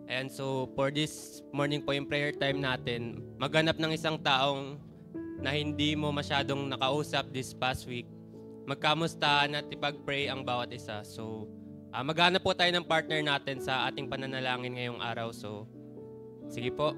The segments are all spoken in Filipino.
And so for this morning po yung prayer time natin, maghanap ng isang taong na hindi mo masyadong nakausap this past week. Magkamustahan at ipag-pray ang bawat isa. So maghanap po tayo ng partner natin sa ating pananalangin ngayong araw. So sige po.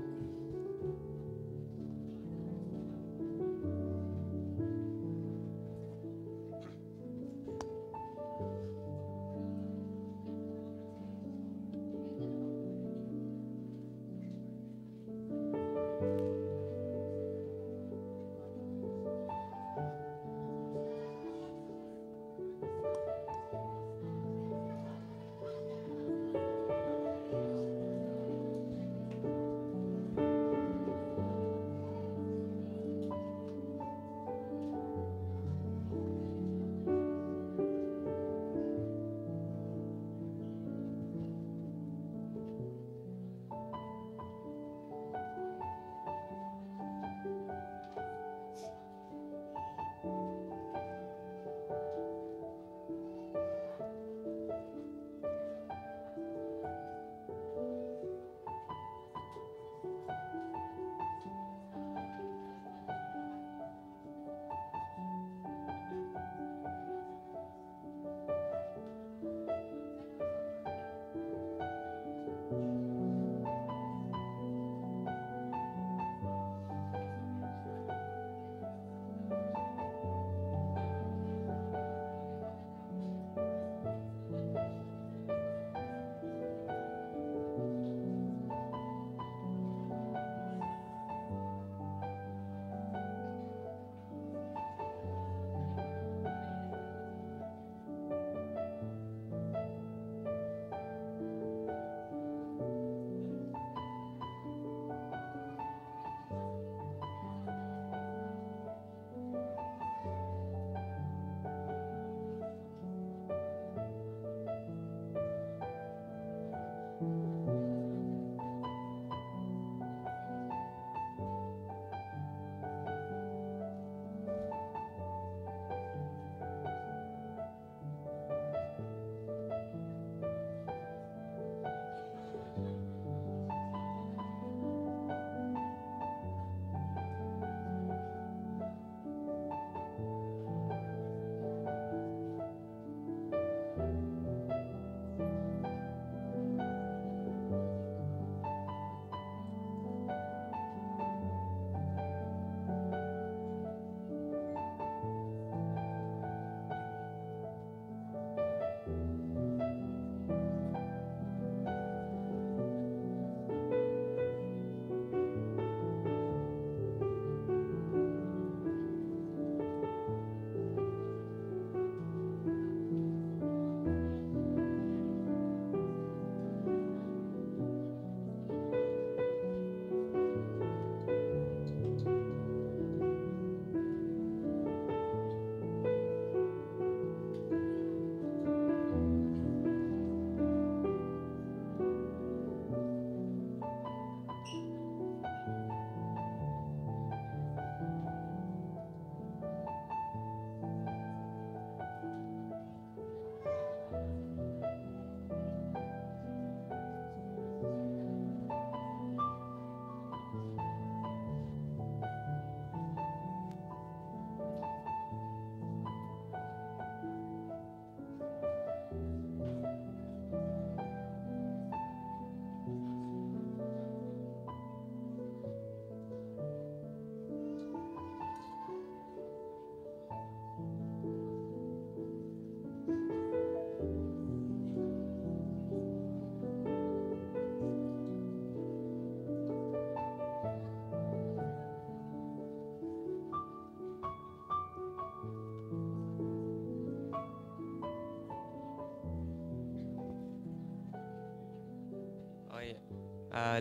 Okay.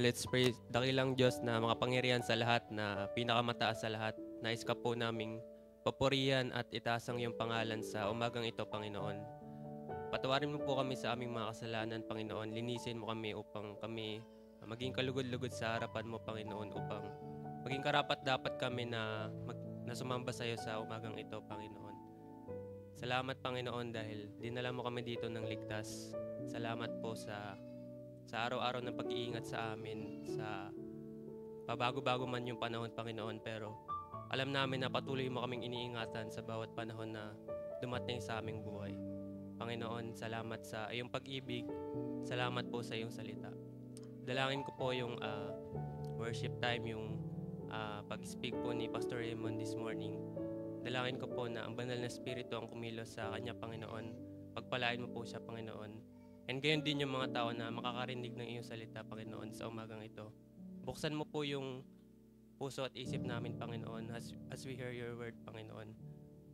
Let's pray. Dakilang Diyos na makapangyarihan sa lahat, na pinakamataas sa lahat. Nais ka po naming papurihan at itaas ang iyong pangalan sa umagang ito, Panginoon. Patawarin mo po kami sa aming mga kasalanan, Panginoon. Linisin mo kami upang kami maging kalugod-lugod sa harapan mo, Panginoon, upang maging karapat-dapat kami na sumamba sa iyo sa umagang ito, Panginoon. Salamat, Panginoon, dahil dinala mo kami dito ng ligtas. Salamat po sa sa araw-araw ng pag-iingat sa amin, sa pabago-bago man yung panahon, Panginoon, pero alam namin na patuloy mo kaming iniingatan sa bawat panahon na dumating sa aming buhay. Panginoon, salamat sa iyong pag-ibig, salamat po sa iyong salita. Dalangin ko po yung worship time, yung pag-speak po ni Pastor Raymond this morning. Dalangin ko po na ang banal na spirito ang kumilos sa kanya, Panginoon. Pagpalain mo po siya, Panginoon. And gayon din yung mga tao na makakarinig ng iyong salita, Panginoon, sa umagang ito. Buksan mo po yung puso at isip namin, Panginoon, as we hear your word, Panginoon.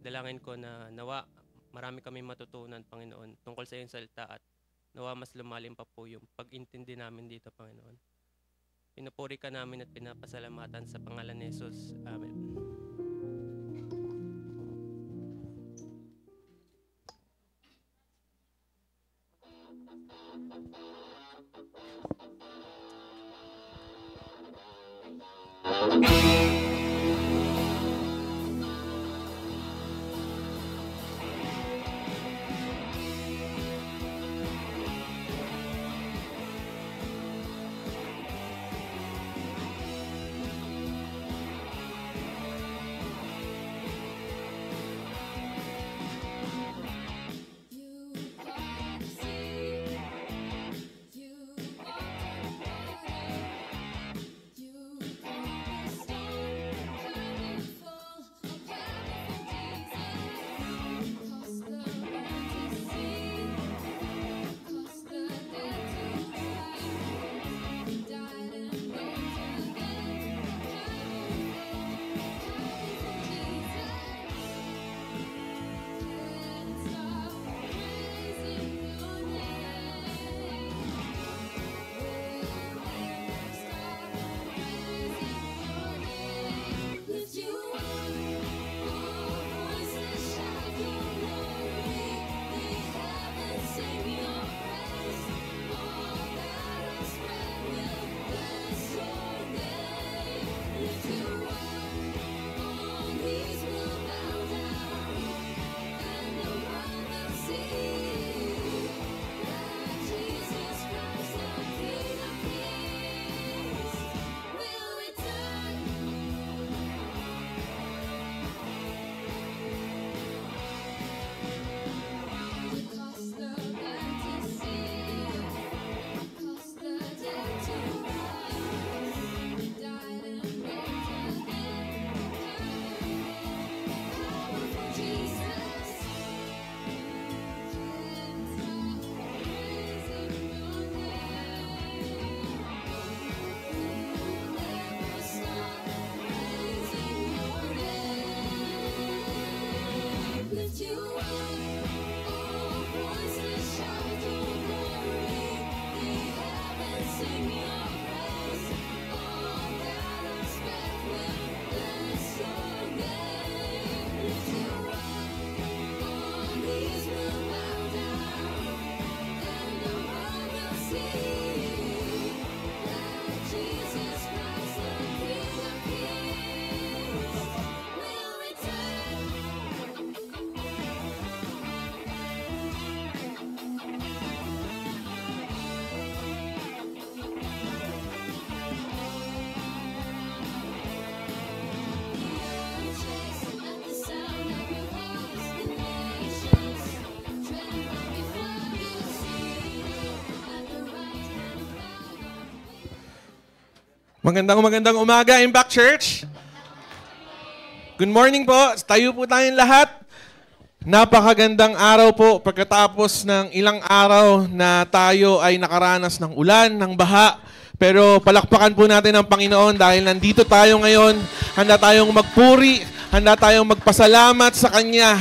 Dalangin ko na nawa marami kami matutunan, Panginoon, tungkol sa iyong salita at nawa mas lumalim pa po yung pag-intindi namin dito, Panginoon. Pinupuri ka namin at pinapasalamatan sa pangalan ni Jesus. Amen. Magandang umaga, Impact Church. Good morning po. Tayo po tayong lahat. Napakagandang araw po pagkatapos ng ilang araw na tayo ay nakaranas ng ulan, ng baha. Pero palakpakan po natin ang Panginoon dahil nandito tayo ngayon. Handa tayong magpuri, handa tayong magpasalamat sa Kanya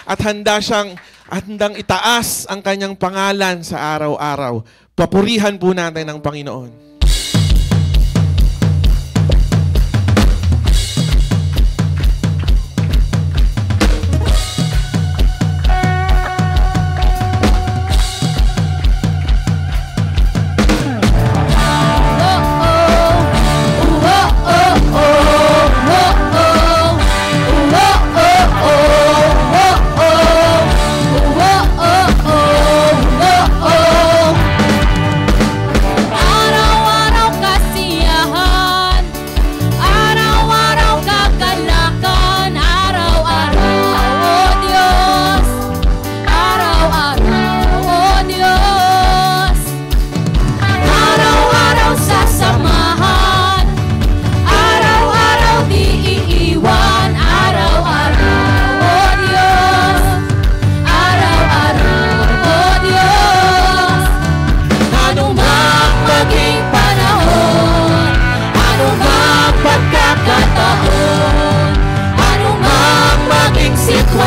at handang itaas ang Kanyang pangalan sa araw-araw. Papurihan po natin ang Panginoon.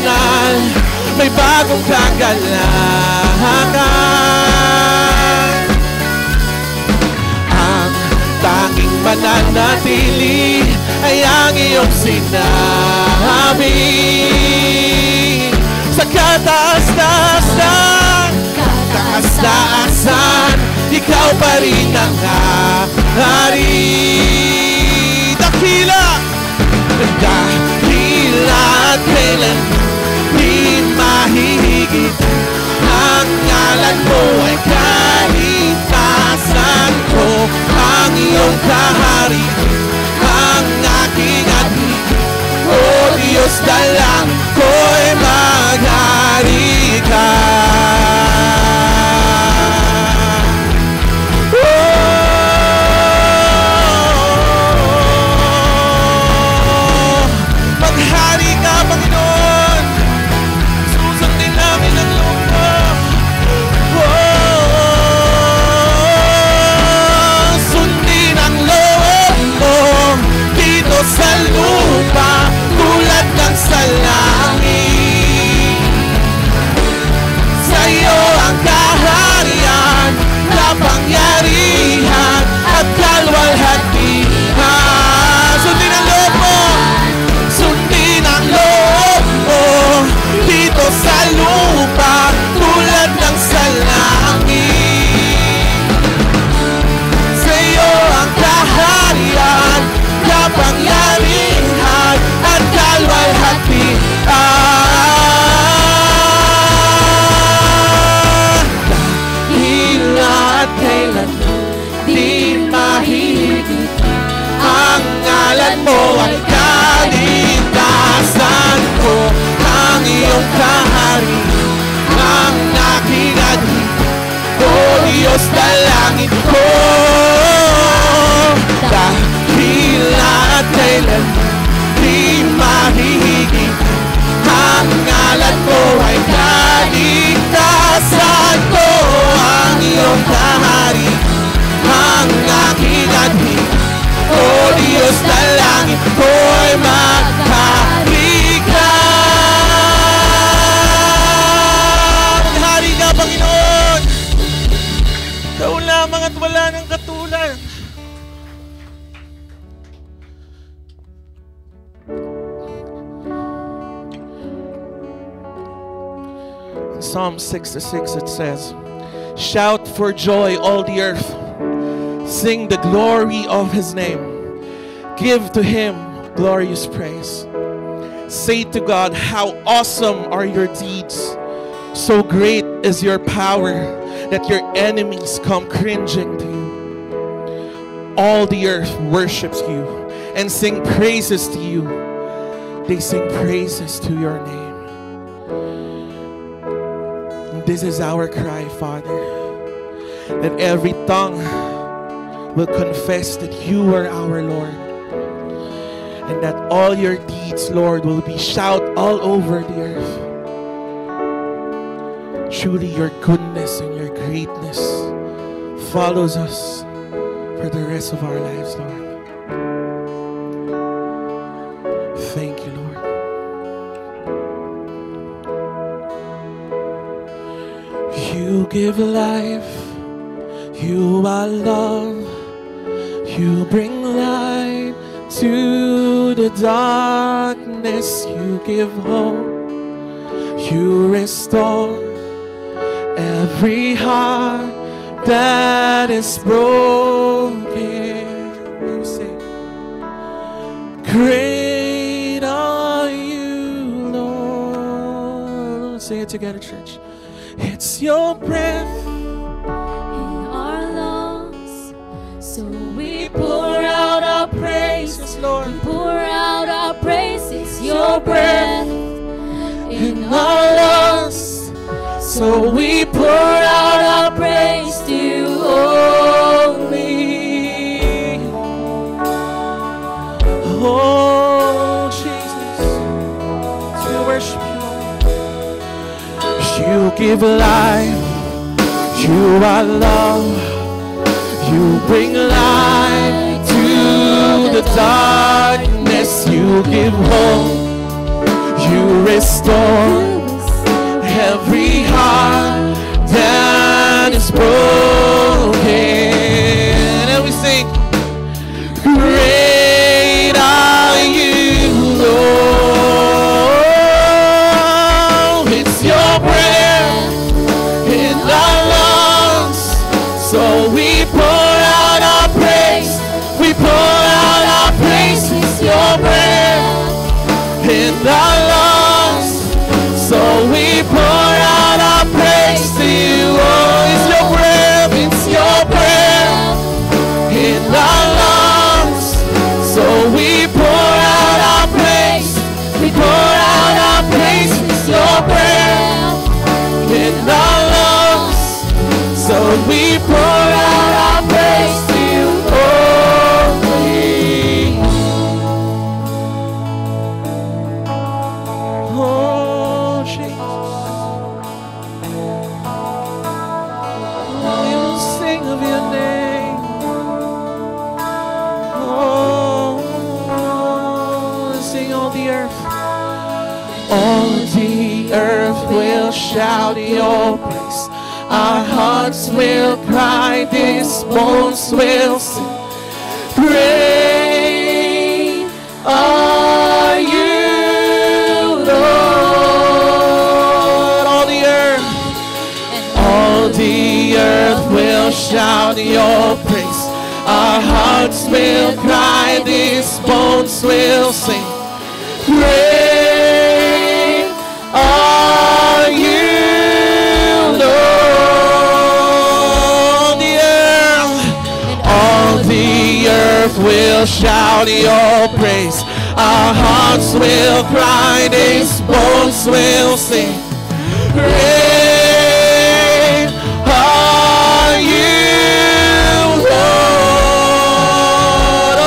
banal, may bagong kagalakan. Ang tanging mananatili ay ang iyong sinabi. Sa kataas-taasan, taas-taasan, ikaw pa rin ang hari. Dakila! Dakila at kailan di mahihigit, ang ngalan mo ay kaligtasan ko. Ang iyong kahari, ang aking adhi, o Diyos, dalangin ko'y maghari ka. Maghari ka, Panginoon. Susundin namin ang loob mo. Sundin ang loob mo dito sa lupa, tulad ng sa langit. Sa iyo ang kaharian, kapangyarihan at kalwalhatian. Sundin ang loob mo, sundin ang loob mo dito sa lupa, tulad ng sa langit. Sa iyo ang kaharian, kapangyarihan at kalwalhatian. Dahil at kailan di mahigit, ang ngalan mo ay kaligtasan ko. Ang iyong kahari, ang aking adhi, o Diyos, dalangin ko. Dahil at kailan di mahihigit, ang ngalan mo ay kaligtasan ko. Ang iyong kahari, ang aking adhi, o Diyos, dalangin ko'y maghari ka. Maghari ka, Panginoon. Ikaw lamang at wala ng katulad. In Psalm 66 it says, shout for joy, all the earth. Sing the glory of his name. Give to him glorious praise. Say to God, how awesome are your deeds. So great is your power that your enemies come cringing to you. All the earth worships you and sing praises to you. They sing praises to your name. And this is our cry, Father, that every tongue will confess that you are our Lord, and that all your deeds, Lord, will be shouted all over the earth. Truly your goodness and your greatness follows us for the rest of our lives, Lord. Thank you, Lord. You give life, you are love. You bring light to the darkness. You give hope. You restore every heart that is broken. You say, great are you, Lord. Sing it together, church. It's your breath pour out our praise, Lord. we pour out our praise. It's your breath in our lungs, so we pour out our praise to you only. Oh Jesus, we worship you. You give life, you are love. You bring light to the darkness. You give hope. You restore every heart that is broken. And we sing, great are you, Lord. It's your breath in our lungs, so we pour out our praise. We pour out our praise. It's your breath in our lungs, so we pour out our praise to you. Oh, it's your breath, it's your breath in our lungs, so we pour out our praise. We pour out our praise. It's your breath in our lungs, so we pour out our praise to you. Oh, Jesus, we will sing of your name. Oh, sing all the earth. All the earth will shout your praise. Our hearts will cry, these bones will sing. Great are you, Lord. All the earth will shout your praise. Our hearts will cry, these bones will sing. Great are you, Lord. All the earth will shout your praise. Our hearts will cry, these bones will sing. Great are you, Lord.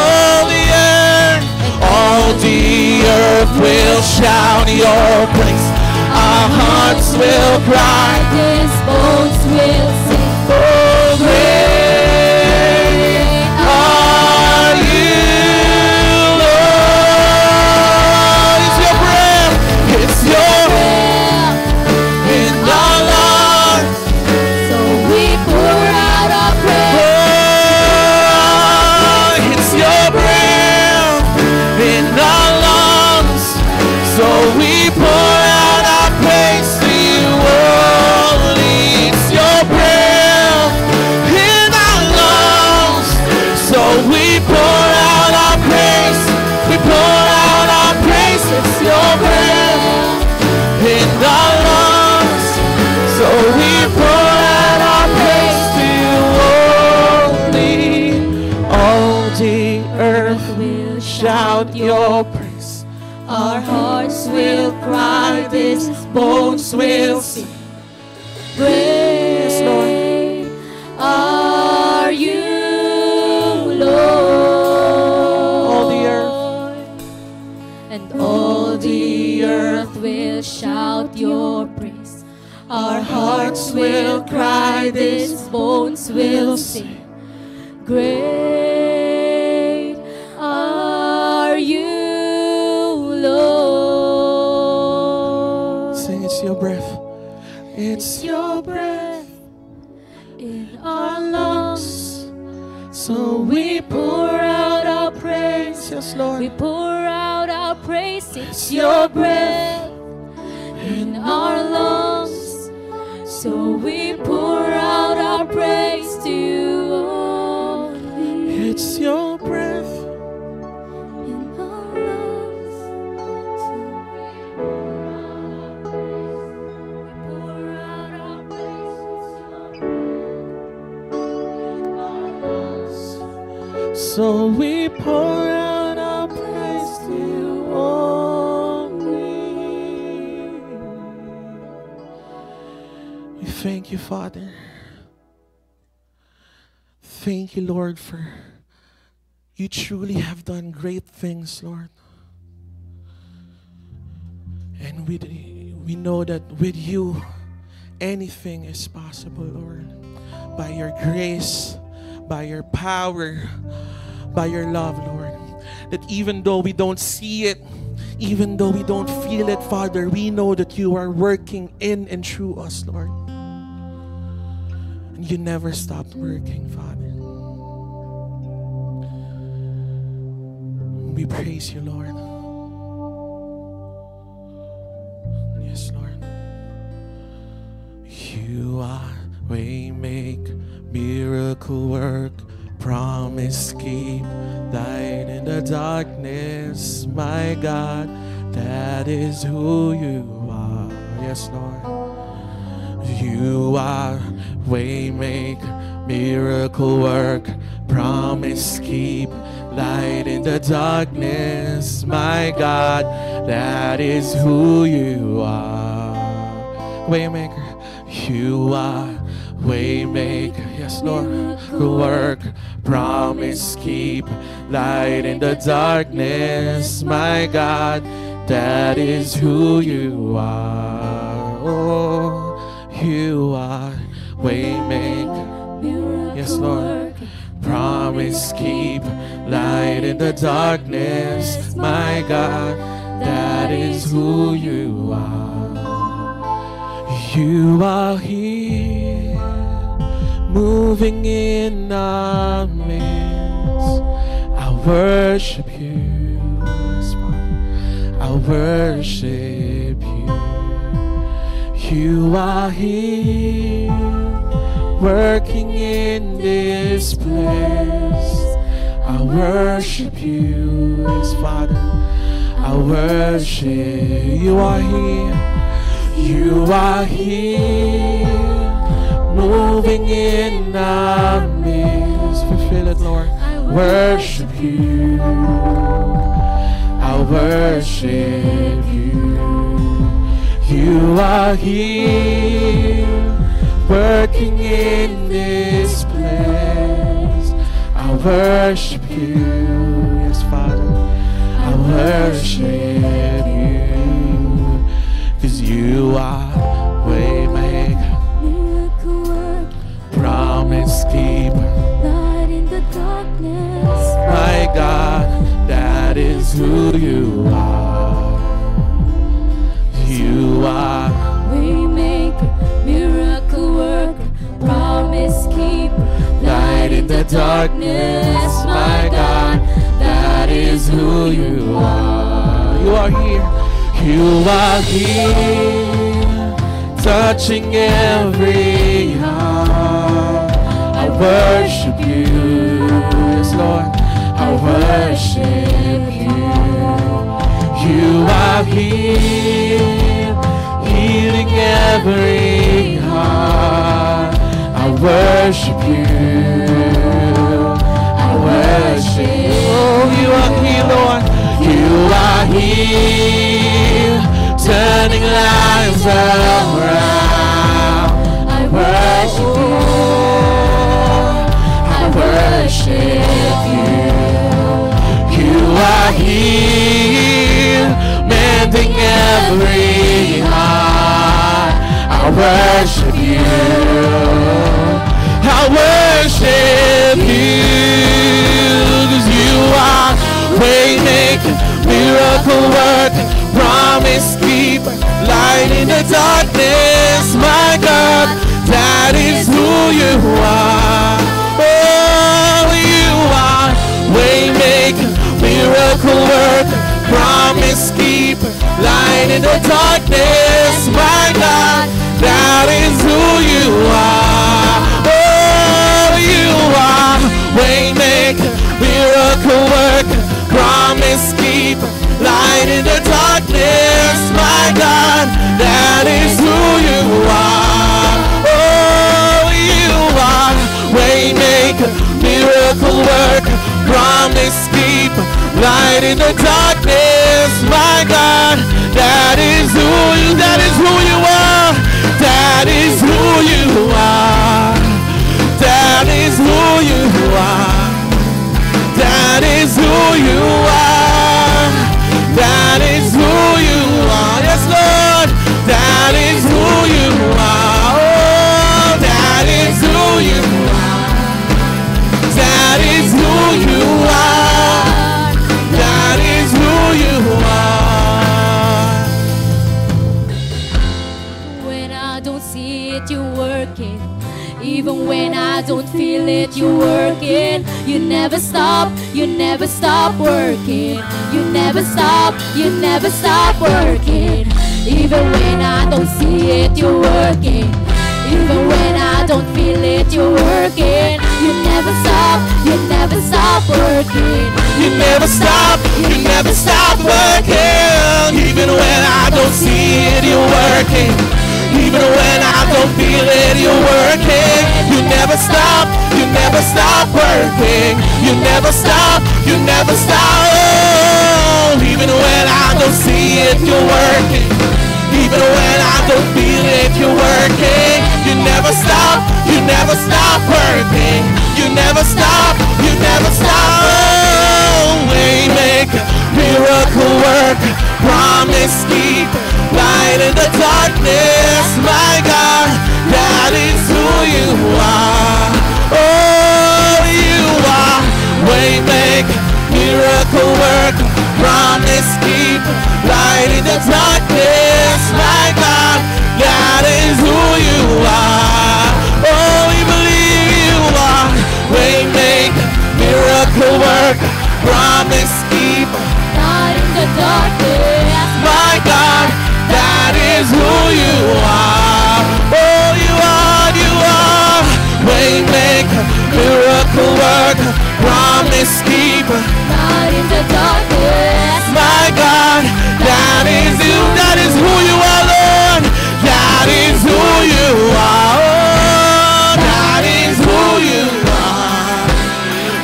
All the earth will shout your praise. Our hearts will cry, These bones will sing. oh, great are you, Lord. It's your breath, it's your breath in our lungs, So we pour out our praise. oh, it's your breath in our lungs, so we pour out our praise to you only. It's your breath in our lungs, so we pour out our praise. We pour out our praise. It's your breath in our lungs, so we pour out our praise to you only. All the earth will shout your praise. Our hearts will cry, these Bones will sing. Great Lord. are you, Lord. All the earth. And all the earth will shout your praise. Our hearts will cry, these bones will sing. Great are you, Lord. Sing, it's your breath. It's Your breath in our lungs, so we pour out our praise. yes, We Lord. pour out our praise. It's your breath in our lungs, so we pour out our praise to you only. It's your breath. In our lungs, so we pour out our praise. In our lungs. So we pour out our praise to you only. We thank you, Father. Thank you, Lord, for you truly have done great things, Lord. And we know that with you, anything is possible, Lord. By your grace, by your power, by your love, Lord. That even though we don't see it, even though we don't feel it, Father, we know that you are working in and through us, Lord. And you never stopped working, Father. We praise you, Lord. Yes, Lord. You are way make, miracle work, promise keep, light in the darkness, my God, that is who you are. Yes, Lord. You are way make, miracle work, promise keep, light in the darkness, my God, that is who you are. Waymaker, you are waymaker, yes, Lord. Work, promise keep, light in the darkness, my God, that is who you are. Oh, you are waymaker, yes, Lord. Promise keep, light in the darkness, my God, that is who you are. You are here, moving in our midst. I worship you, I worship you. You are here, working in this place. I worship you, yes, Father. I worship you. Are here. You are here, moving in our midst. Fulfill it, Lord. I worship you. I worship you. You are here, working in this place. I worship you, yes, Father. I worship you. 'Cause you are waymaker, Miracle work, promise keeper, light in the darkness. my God, that is who you are. You are Waymaker, miracle worker, promise keeper, light in the darkness, my God, that is who you are. You are here. You are here, touching every heart. I worship you, yes, Lord. I worship you. You are here, healing every heart. I worship you. I worship. Oh, you are here, Lord. You are here, turning lives around. I worship you. I worship you. You are here, mending every heart. I worship you. I worship you. 'Cause you are waymaker, miracle worker, promise keeper, light in the darkness, my God, that is who you are. Oh, you are waymaker, miracle worker, promise keeper, light in the darkness, my God, that is who you are. Oh, you are waymaker, miracle worker, promise keeper, light in the darkness, my God, that is who you are. Oh, you are waymaker, miracle worker, promise keeper, light in the darkness, my God, that is who you are. That is who you are. That is who you are. That is who you are. That is who you are. Yes, Lord. That is who you are. Oh, that is who you are. That is who you are. That is who you are. Even when I don't feel it, you're working. You never stop working. You never stop working. Even when I don't see it, you're working. Even when I don't feel it, you're working. You never stop working. You never stop working. Even when I don't see it, you're working. Even when I don't feel it, you're working. You never stop working. You never stop. Oh, even when I don't see it, you're working. Even when I don't feel it, you're working. You never stop working. You never stop. Oh, waymaker, miracle work, promise keep, light in the darkness. My God, that is who you are. Oh, you are waymaker, miracle work, promise keep, light in the darkness. My God, that is who you are. Oh, we believe you are waymaker, miracle work, promise keep, Not in the darkness. my God, that is who you are. Oh, you are waymaker, miracle work, promise keep, Not in the darkness. my God, that is you. That is who you are, Lord. That is who you are. Oh, that is who you are.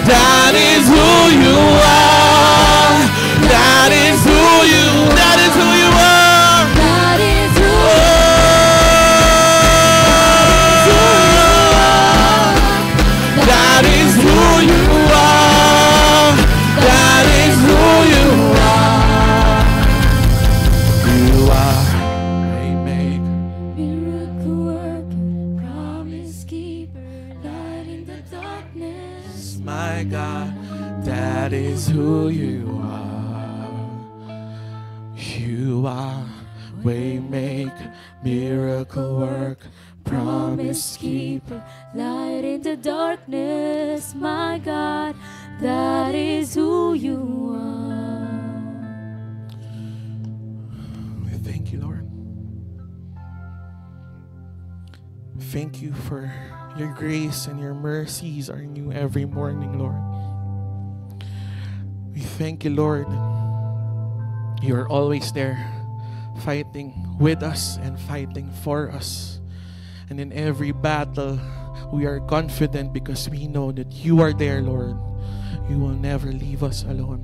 That is who you are. That is who you are. That is who That is who you are. That is who you are. You are waymaker. miracle worker, promise keeper, light in the darkness. My God, that is who you are. You are waymaker, miracle work, promise keeper. Light in the darkness, my God, that is who you are. We thank you, Lord. Thank you for your grace and your mercies are new every morning, Lord. We thank you, Lord. You are always there, fighting with us and fighting for us. And in every battle, we are confident because we know that you are there, Lord. You will never leave us alone.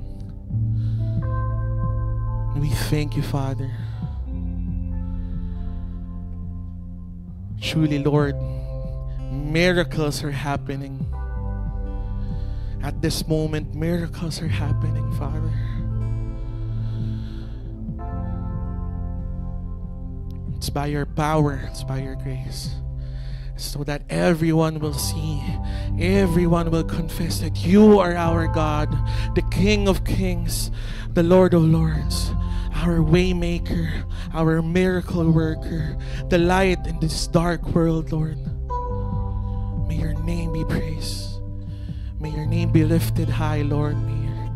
And we thank you, Father. Truly, Lord, miracles are happening. At this moment, miracles are happening, Father. It's by your power, it's by your grace. So that everyone will see, everyone will confess that you are our God, the King of Kings, the Lord of Lords, our waymaker, our miracle worker, the light in this dark world, Lord. May your name be praised. May your name be lifted high, Lord. May your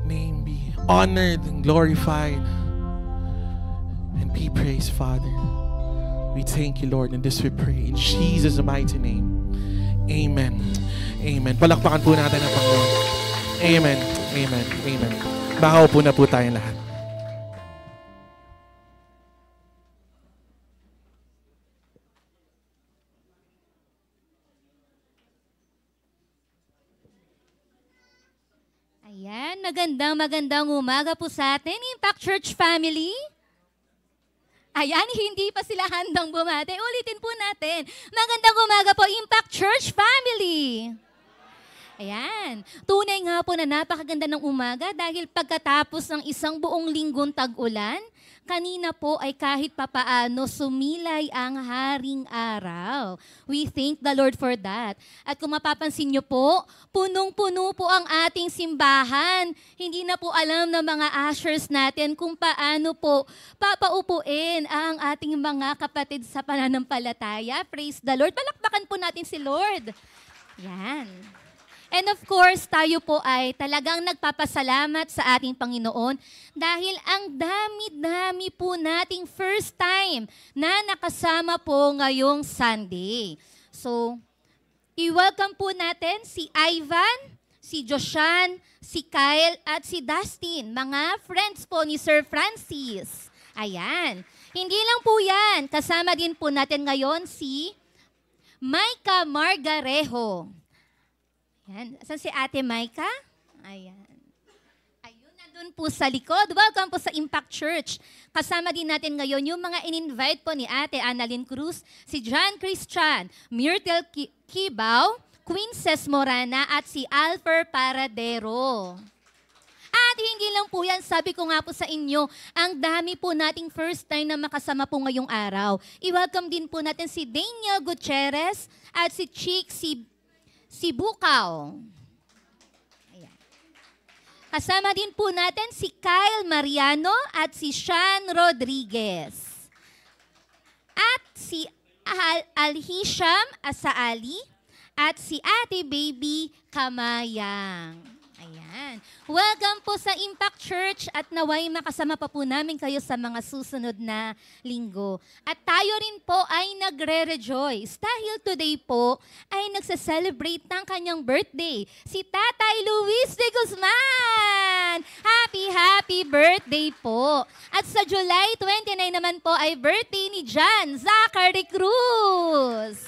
name be honored and glorified and be praised, Father. We thank you, Lord, and this we pray in Jesus' mighty name. Amen. Amen. Palakpakan po natin ang Panginoon. Amen. Amen. Amen. Makaupo na po tayong lahat. Ayan, magandang umaga po sa atin, Impact Church family. Ayan, hindi pa sila handang bumati. Ulitin po natin. Magandang umaga po, Impact Church family. Ayan. Tunay nga po na napakaganda ng umaga dahil pagkatapos ng isang buong linggong tag-ulan, kanina po ay kahit papaano sumilay ang haring araw. We thank the Lord for that. At kung mapapansin nyo po, punong-puno po ang ating simbahan. Hindi na po alam ng mga ushers natin kung paano po papaupuin ang ating mga kapatid sa pananampalataya. Praise the Lord. Palakpakan po natin si Lord. Yan. And of course, tayo po ay talagang nagpapasalamat sa ating Panginoon dahil ang dami-dami po nating first time na nakasama po ngayong Sunday. So, i-welcome po natin si Ivan, si Joshan, si Kyle, at si Dustin, mga friends po ni Sir Francis. Ayan. Hindi lang po yan. Kasama din po natin ngayon si Maika Margarejo. Ayan. Saan si Ate Maika? Ayan. Ayun, nandun po sa likod. Welcome po sa Impact Church. Kasama din natin ngayon yung mga in-invite po ni Ate Annalyn Cruz, si John Christian, Myrtle Kibaw, Quinces Morana, at si Alfer Paradero. At hindi lang po yan, sabi ko nga po sa inyo, ang dami po nating first time na makasama po ngayong araw. I-welcome din po natin si Daniel Gutierrez at si Chick si Bukaw. Ayan. Kasama din po natin si Kyle Mariano at si Sean Rodriguez. At si Alhisham Asaali at si Ate Baby Kamayang. Ayan. Welcome po sa Impact Church at naway makasama pa po namin kayo sa mga susunod na linggo. At tayo rin po ay nagre-rejoice dahil today po ay nagse-celebrate ng kanyang birthday, si Tatay Luis de Guzman! Happy birthday po! At sa July 29 naman po ay birthday ni John Zachary Cruz.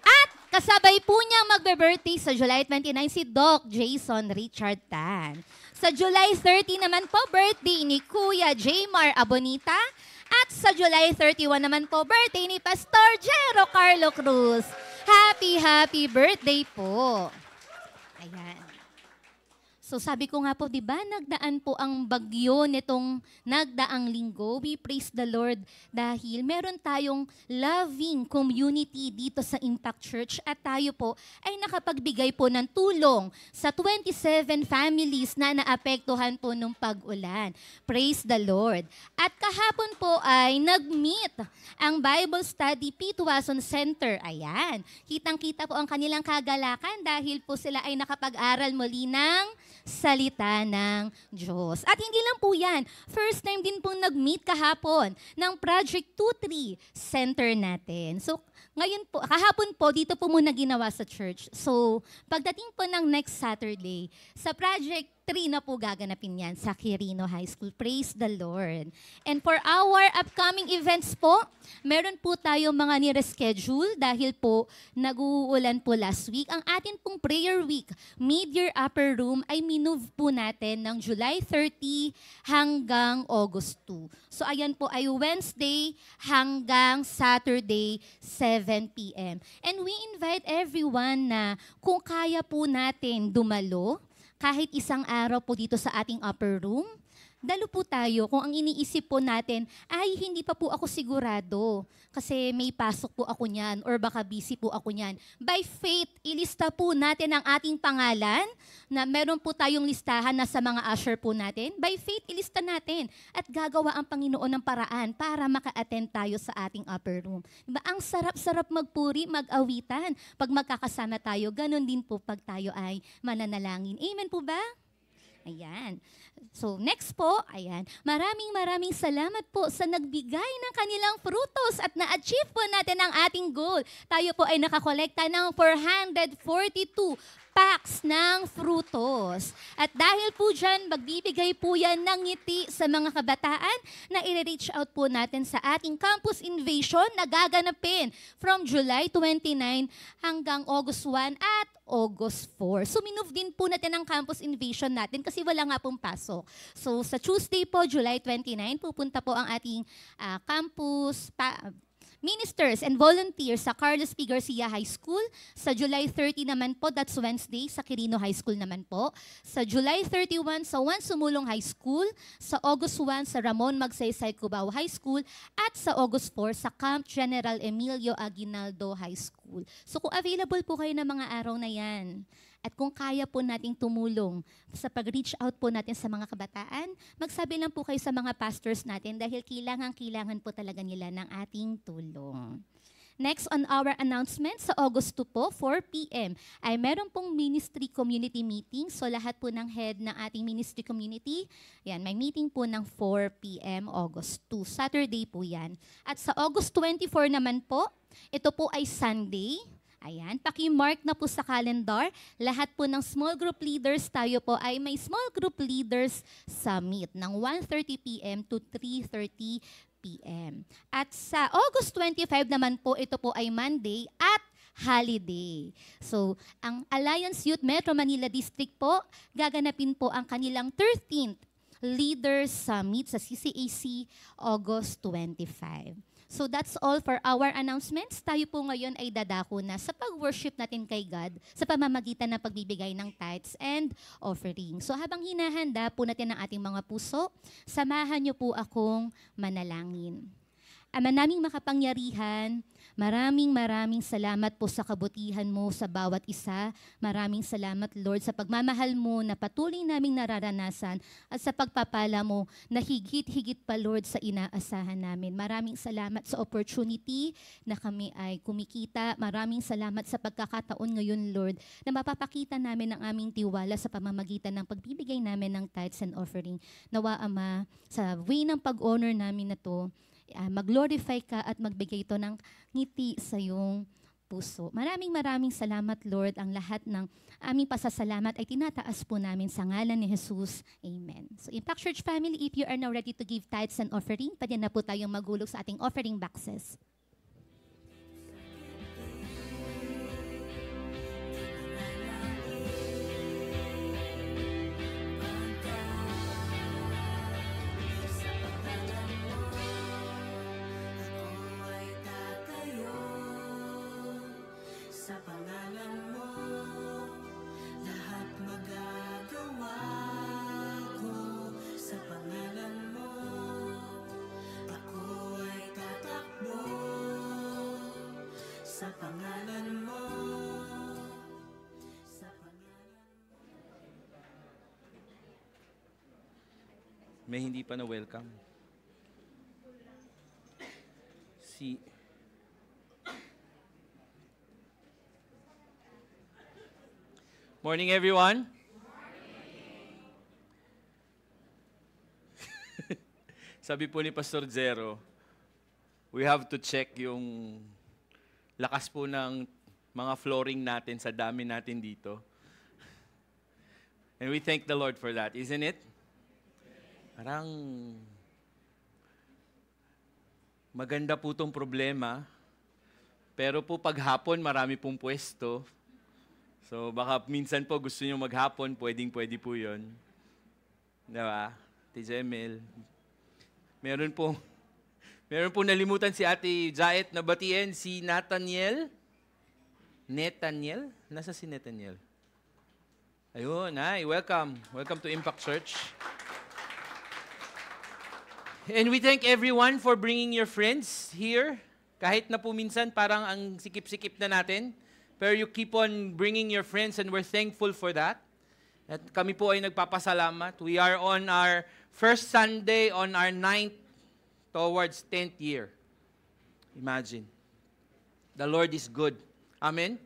At kasabay po niyang magbe-birthday sa July 29 si Doc Jason Richard Tan. Sa July 30 naman po, birthday ni Kuya Jaymar Abonita. At sa July 31 naman po, birthday ni Pastor Jero Carlo Cruz. Happy birthday po. Ayan. So sabi ko nga po, di ba, nagdaan po ang bagyo nitong nagdaang linggo. We praise the Lord dahil meron tayong loving community dito sa Impact Church at tayo po ay nakapagbigay po ng tulong sa 27 families na naapektuhan po ng pag-ulan. Praise the Lord. At kahapon po ay nag-meet ang Bible Study Pitwason Center. Ayan. Kitang-kita po ang kanilang kagalakan dahil po sila ay nakapag-aral muli ng salita ng Diyos. At hindi lang po yan. First time din pong nag-meet kahapon ng Project 23 Center natin. So, ngayon po, kahapon po, dito po muna ginawa sa church. So, pagdating po ng next Saturday, sa Project 3 na po gaganapin yan sa Quirino High School. Praise the Lord. And for our upcoming events po, meron po tayo mga nire-schedule dahil po nag-uulan po last week. Ang atin pong prayer week, mid-year upper room, ay minove po natin ng July 30 hanggang August 2. So ayan po ay Wednesday hanggang Saturday, 7 p.m. And we invite everyone na kung kaya po natin dumalo, kahit isang araw po dito sa ating upper room, dalo po tayo kung ang iniisip po natin, ay hindi pa po ako sigurado kasi may pasok po ako niyan or baka busy po ako niyan. By faith, ilista po natin ang ating pangalan na meron po tayong listahan na sa mga usher po natin. By faith, ilista natin at gagawa ang Panginoon ng paraan para maka-attend tayo sa ating upper room. Diba? Ang sarap-sarap magpuri, mag-awitan. Pag magkakasama tayo, ganun din po pag tayo ay mananalangin. Amen po ba? Ayan. So next po, ayan. Maraming salamat po sa nagbigay ng kanilang frutos at na-achieve po natin ang ating goal. Tayo po ay nakakolekta ng 442 packs ng frutos. At dahil po dyan, magbibigay po yan ng ngiti sa mga kabataan na i-reach out po natin sa ating campus invasion na gaganapin from July 29 hanggang August 1 at August 4. So, minove din po natin ang campus invasion natin kasi wala nga pong pasok. So, sa Tuesday po, July 29, pupunta po ang ating campus Ministers and volunteers sa Carlos P. Garcia High School. Sa July 30 naman po, that's Wednesday, sa Quirino High School naman po. Sa July 31 sa Juan Sumulong High School. Sa August 1 sa Ramon Magsaysay Cubao High School. At sa August 4 sa Camp General Emilio Aguinaldo High School. So kung available po kayo ng mga araw na yan, at kung kaya po nating tumulong sa pag-reach out po natin sa mga kabataan, magsabi lang po kayo sa mga pastors natin dahil kailangan po talaga nila ng ating tulong. Next on our announcement, sa August 2 po, 4 p.m. ay meron pong ministry community meeting. So lahat po ng head ng ating ministry community, yan, may meeting po ng 4 p.m. August 2. Saturday po yan. At sa August 24 naman po, ito po ay Sunday. Ayan, paki-mark na po sa calendar. Lahat po ng small group leaders, tayo po ay may small group leaders summit ng 1:30 p.m. to 3:30 p.m. At sa August 25 naman po, ito po ay Monday at holiday. So, ang Alliance Youth Metro Manila District po, gaganapin po ang kanilang 13th Leaders Summit sa CCAC August 25. So that's all for our announcements. Tayo po ngayon ay dadako na sa pag-worship natin kay God sa pamamagitan ng pagbibigay ng tithes and offering. So habang hinahanda po natin ang ating mga puso, samahan niyo po akong manalangin. Ama naming makapangyarihan, maraming salamat po sa kabutihan mo sa bawat isa. Maraming salamat, Lord, sa pagmamahal mo na patuloy naming nararanasan at sa pagpapala mo na higit-higit pa, Lord, sa inaasahan namin. Maraming salamat sa opportunity na kami ay kumikita. Maraming salamat sa pagkakataon ngayon, Lord, na mapapakita namin ang aming tiwala sa pamamagitan ng pagbibigay namin ng tithes and offering. Nawa, Ama, sa way ng pag-honor namin na to, mag-glorify ka at magbigay ito ng ngiti sa iyong puso. Maraming salamat, Lord. Ang lahat ng aming pasasalamat ay tinataas po namin sa ngalan ni Jesus. Amen. So Impact Church family, if you are now ready to give tithes and offering, pwede na po tayong magulog sa ating offering boxes. Sa pangalan mo, lahat magagawa ko. Sa pangalan mo, ako ay tatakbo. Sa pangalan mo, sa pangalan mo. May hindi pa na welcome. Morning, everyone. Morning. Sabi po ni Pastor Zero, we have to check yung lakas po ng mga flooring natin sa dami natin dito. And we thank the Lord for that, isn't it? Parang maganda po itong problema, pero po paghapon marami pong pwesto. So baka minsan po gusto nyo maghapon, pwede po yun. Diba? Tijemel. Meron po nalimutan si Ate Jaet na batiin, si Nathaniel. Nathaniel? Nasa si Nathaniel? Ayun, ay, welcome. Welcome to Impact Church. And we thank everyone for bringing your friends here. Kahit na po minsan parang ang sikip-sikip na natin. Pero you keep on bringing your friends and we're thankful for that. At kami po ay nagpapasalamat. We are on our first Sunday on our 9th towards 10th year. Imagine. The Lord is good. Amen?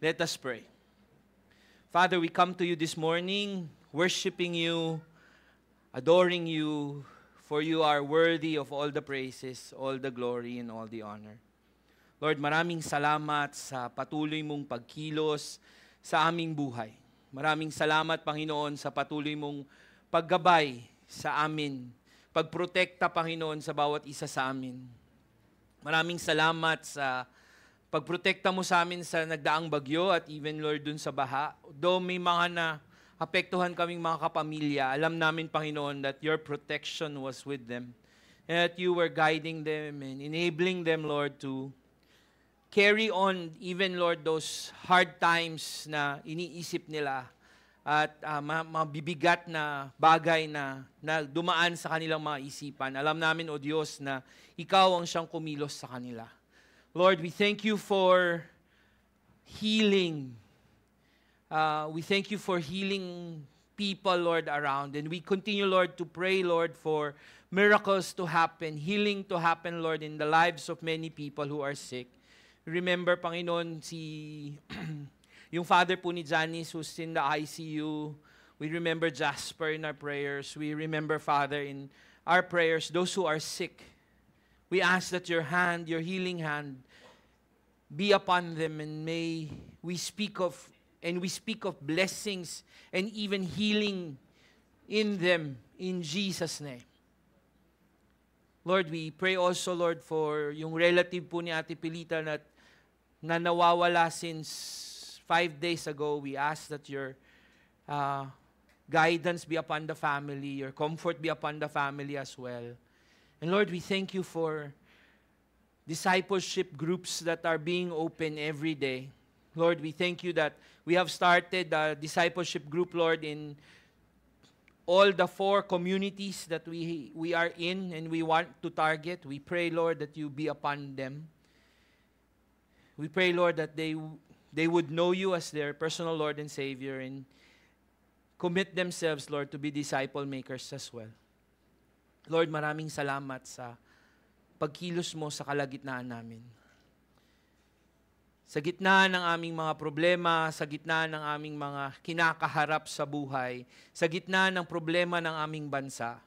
Let us pray. Father, we come to you this morning, worshiping you, adoring you, for you are worthy of all the praises, all the glory, and all the honor. Lord, maraming salamat sa patuloy mong pagkilos sa aming buhay. Maraming salamat, Panginoon, sa patuloy mong paggabay sa amin, pagprotekta, Panginoon, sa bawat isa sa amin. Maraming salamat sa pagprotekta mo sa amin sa nagdaang bagyo at even, Lord, dun sa baha. Though may mga apektuhan kaming mga kapamilya, alam namin, Panginoon, that your protection was with them. and that you were guiding them and enabling them, Lord, to carry on even, Lord, those hard times na iniisip nila at mabibigat na bagay na dumaan sa kanilang mga isipan. Alam namin, O Diyos, na Ikaw ang siyang kumilos sa kanila. Lord, we thank you for healing. We thank you for healing people, Lord, around. And we continue, Lord, to pray, Lord, for miracles to happen, healing to happen, Lord, in the lives of many people who are sick. Remember, Panginoon, yung father po ni Janice who's in the ICU. We remember Jasper in our prayers. We remember, Father, in our prayers, those who are sick. We ask that your hand, your healing hand, be upon them, and may we speak of blessings and even healing in them in Jesus' name. Lord, we pray also, Lord, for yung relative po ni Ate Pilita na nawawala since 5 days ago. We ask that your guidance be upon the family, your comfort be upon the family as well. And Lord, we thank you for discipleship groups that are being open every day. Lord, we thank you that we have started a discipleship group, Lord, in all the 4 communities that we are in and we want to target. We pray, Lord, that you be upon them. We pray, Lord, that they would know you as their personal Lord and Savior and commit themselves, Lord, to be disciple makers as well. Lord, maraming salamat sa pagkilos mo sa kalagitnaan namin. Sa gitna ng aming mga problema, sa gitna ng aming mga kinakaharap sa buhay, sa gitna ng problema ng aming bansa,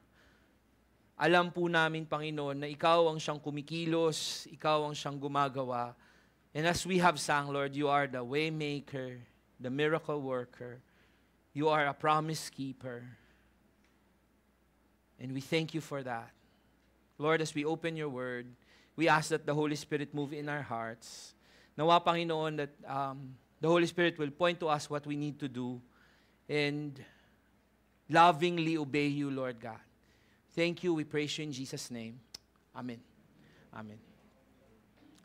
alam po namin, Panginoon, na Ikaw ang siyang kumikilos, Ikaw ang siyang gumagawa. And as we have sang, Lord, you are the way maker, the miracle worker. You are a promise keeper. And we thank you for that. Lord, as we open your word, we ask that the Holy Spirit move in our hearts. Nawa, Panginoon, that the Holy Spirit will point to us what we need to do and lovingly obey you, Lord God. Thank you. We praise you in Jesus' name. Amen. Amen.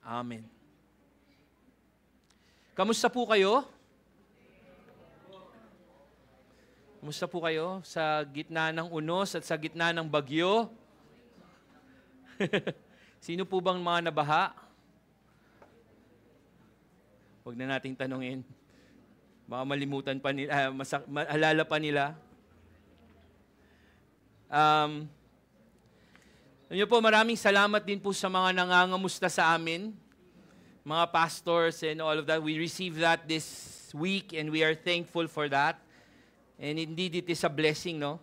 Amen. Kamusta po kayo? Kamusta po kayo sa gitna ng unos at sa gitna ng bagyo? Sino po bang mga nabaha? Huwag na nating tanungin. Baka malimutan pa nila, maalala pa nila. Alam niyo po, maraming salamat din po sa mga nangangamusta sa amin, mga pastors and all of that. We received that this week and we are thankful for that. And indeed, it is a blessing, no?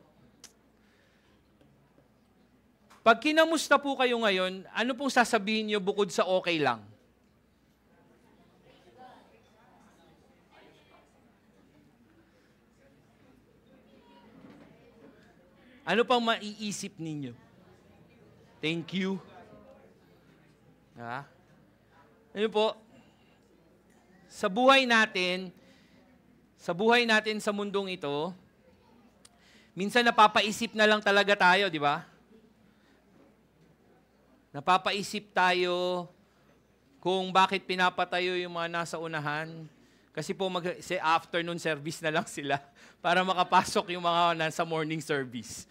Pag kinamusta po kayo ngayon, ano pong sasabihin niyo bukod sa okay lang? Ano pang maiisip ninyo? Thank you. Ano po? Sa buhay natin sa mundong ito, minsan napapaisip na lang talaga tayo, di ba? Napapaisip tayo kung bakit pinapatayo yung mga nasa unahan. Kasi po afternoon service na lang sila para makapasok yung mga nasa morning service.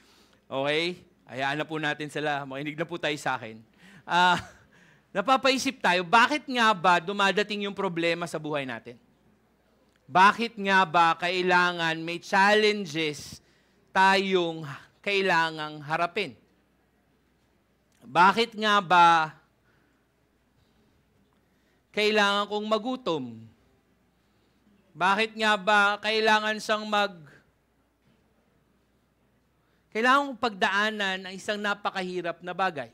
Okay? Hayaan na po natin sila. Makinig na po tayo sa akin. Napapaisip tayo, bakit nga ba dumadating yung problema sa buhay natin? Bakit nga ba kailangan may challenges tayong kailangang harapin? Bakit nga ba kailangan kong magutom? Bakit nga ba kailangan kailangan kong pagdaanan ang isang napakahirap na bagay?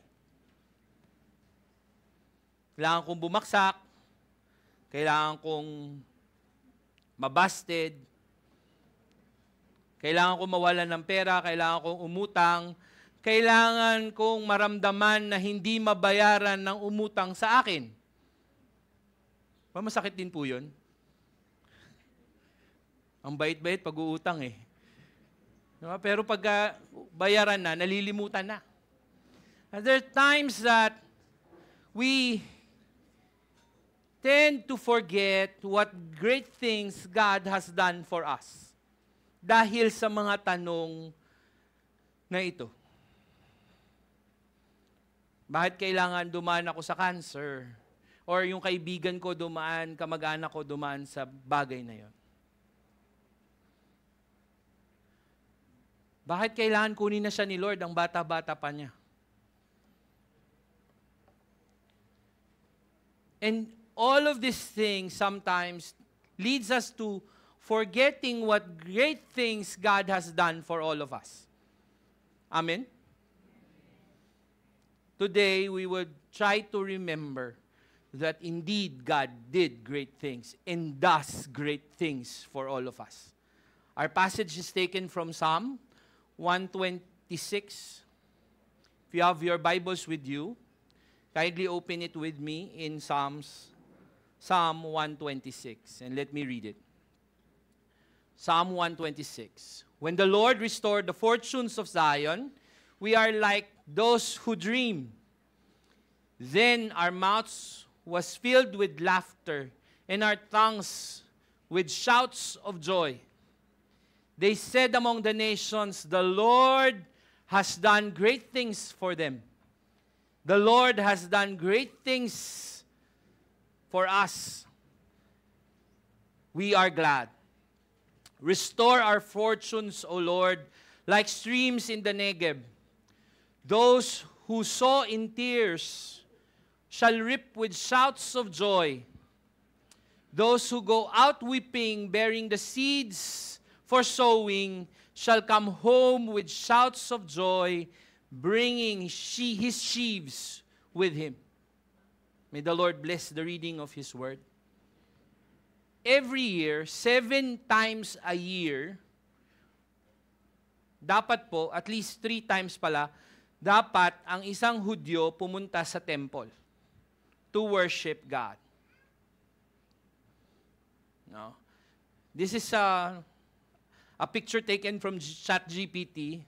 Kailangan kong bumaksak, kailangan kong mabasted, kailangan kong mawalan ng pera, kailangan kong umutang, kailangan kong maramdaman na hindi mabayaran ng umutang sa akin. Masakit din po yun. Ang bait-bait pag-uutang eh. Diba? Pero pag bayaran na, nalilimutan na. And there are times that we tend to forget what great things God has done for us dahil sa mga tanong na ito. Bakit kailangan dumaan ako sa cancer? Or yung kaibigan ko dumaan, kamag-anak ko dumaan sa bagay na yon? Bakit kailangan kunin na siya ni Lord, ang bata-bata pa niya? And all of these things sometimes leads us to forgetting what great things God has done for all of us. Amen? Today, we would try to remember that indeed God did great things and does great things for all of us. Our passage is taken from Psalm 126. If you have your Bibles with you, kindly open it with me in Psalm 126, and let me read it. Psalm 126. When the Lord restored the fortunes of Zion, we are like those who dream. Then our mouths was filled with laughter, and our tongues with shouts of joy. They said among the nations, the Lord has done great things for them. The Lord has done great things for us. We are glad. Restore our fortunes, O Lord, like streams in the Negeb. Those who sow in tears shall reap with shouts of joy. Those who go out weeping, bearing the seeds for sowing, shall come home with shouts of joy, bringing his sheaves with him. May the Lord bless the reading of His Word. Every year, 7 times a year, dapat po, at least 3 times pala, dapat ang isang Hudyo pumunta sa temple to worship God. No? This is a picture taken from ChatGPT.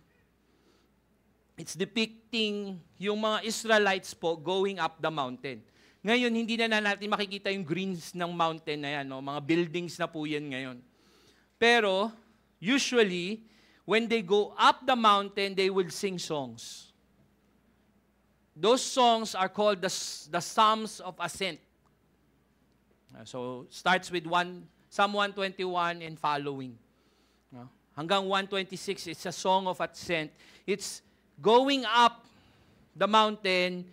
It's depicting yung mga Israelites po going up the mountain. Ngayon, hindi na natin makikita yung greens ng mountain na yan. No? Mga buildings na po yan ngayon. Pero, usually, when they go up the mountain, they will sing songs. Those songs are called the Psalms of Ascent. So, starts with Psalm 121 and following. No? Hanggang 126, it's a song of ascent. It's going up the mountain,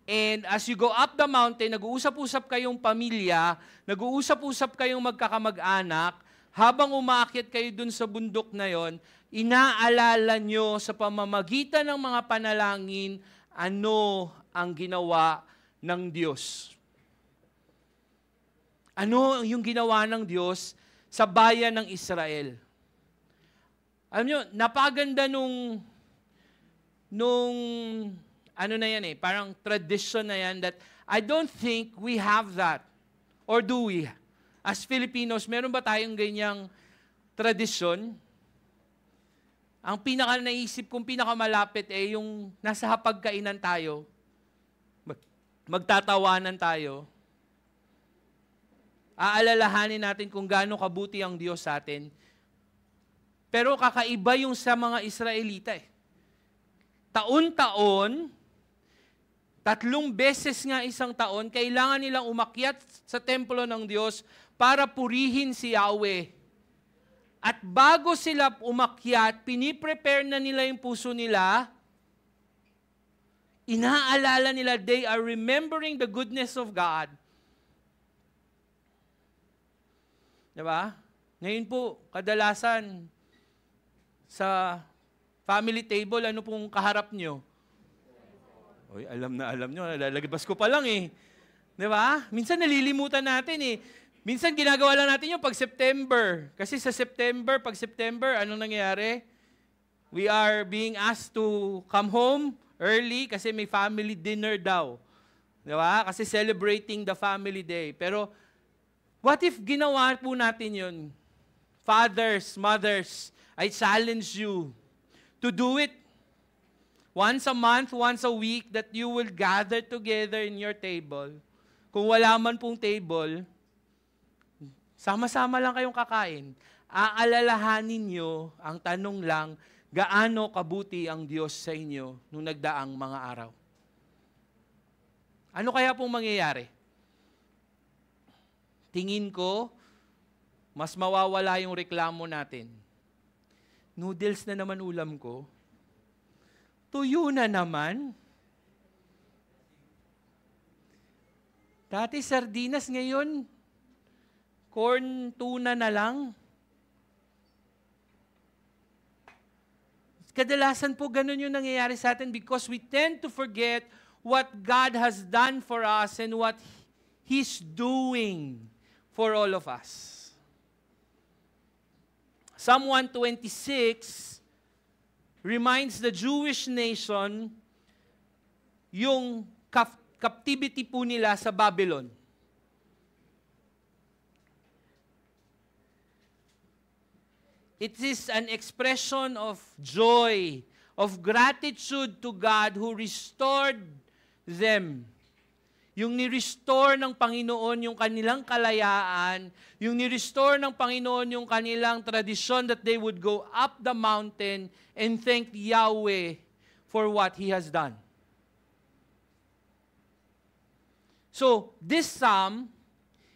and as you go up the mountain, nag-uusap-usap kayong pamilya, nag-uusap-usap kayong magkakamag-anak, habang umakyat kayo dun sa bundok na yon, inaalala nyo sa pamamagitan ng mga panalangin, ano ang ginawa ng Diyos. Ano yung ginawa ng Diyos sa bayan ng Israel? Alam nyo, napaganda nung ano na yan parang tradition na yan that I don't think we have that. Or do we? As Filipinos, meron ba tayong ganyang tradition? Ang naisip kong pinakamalapit yung nasa hapagkainan tayo, magtatawanan tayo, aalalahanin natin kung gaano kabuti ang Diyos sa atin. Pero kakaiba yung sa mga Israelita Taon-taon, 3 beses nga isang taon, kailangan nilang umakyat sa templo ng Diyos para purihin si Yahweh. At bago sila umakyat, piniprepare na nila yung puso nila, inaalala nila, they are remembering the goodness of God. Diba? Ngayon po, kadalasan, sa family table, ano pong kaharap nyo? Oy, alam nyo, nalalagpas ko pa lang Diba? Minsan nalilimutan natin Minsan ginagawa lang natin yung pag September. Kasi sa September, pag September, anong nangyayari? We are being asked to come home early kasi may family dinner daw. Diba? Kasi celebrating the family day. Pero, what if ginawa po natin yun? Fathers, mothers, I challenge you to do it. once a month, once a week, that you will gather together in your table. Kung wala man pong table, sama-sama lang kayong kakain. Aalalahanin nyo, ang tanong lang, gaano kabuti ang Diyos sa inyo nung nagdaang mga araw. Ano kaya pong mangyayari? Tingin ko, mas mawawala yung reklamo natin. Noodles na naman ulam ko. Tuyo na naman. Dati sardinas, ngayon corn tuna na lang. Kadalasan po ganun yung nangyayari sa atin because we tend to forget what God has done for us and what He's doing for all of us. Psalm 126 reminds the Jewish nation yung captivity po nila sa Babylon. It is an expression of joy, of gratitude to God who restored them. Yung ni-restore ng Panginoon yung kanilang kalayaan, yung ni-restore ng Panginoon yung kanilang tradisyon that they would go up the mountain and thank Yahweh for what He has done. So, this psalm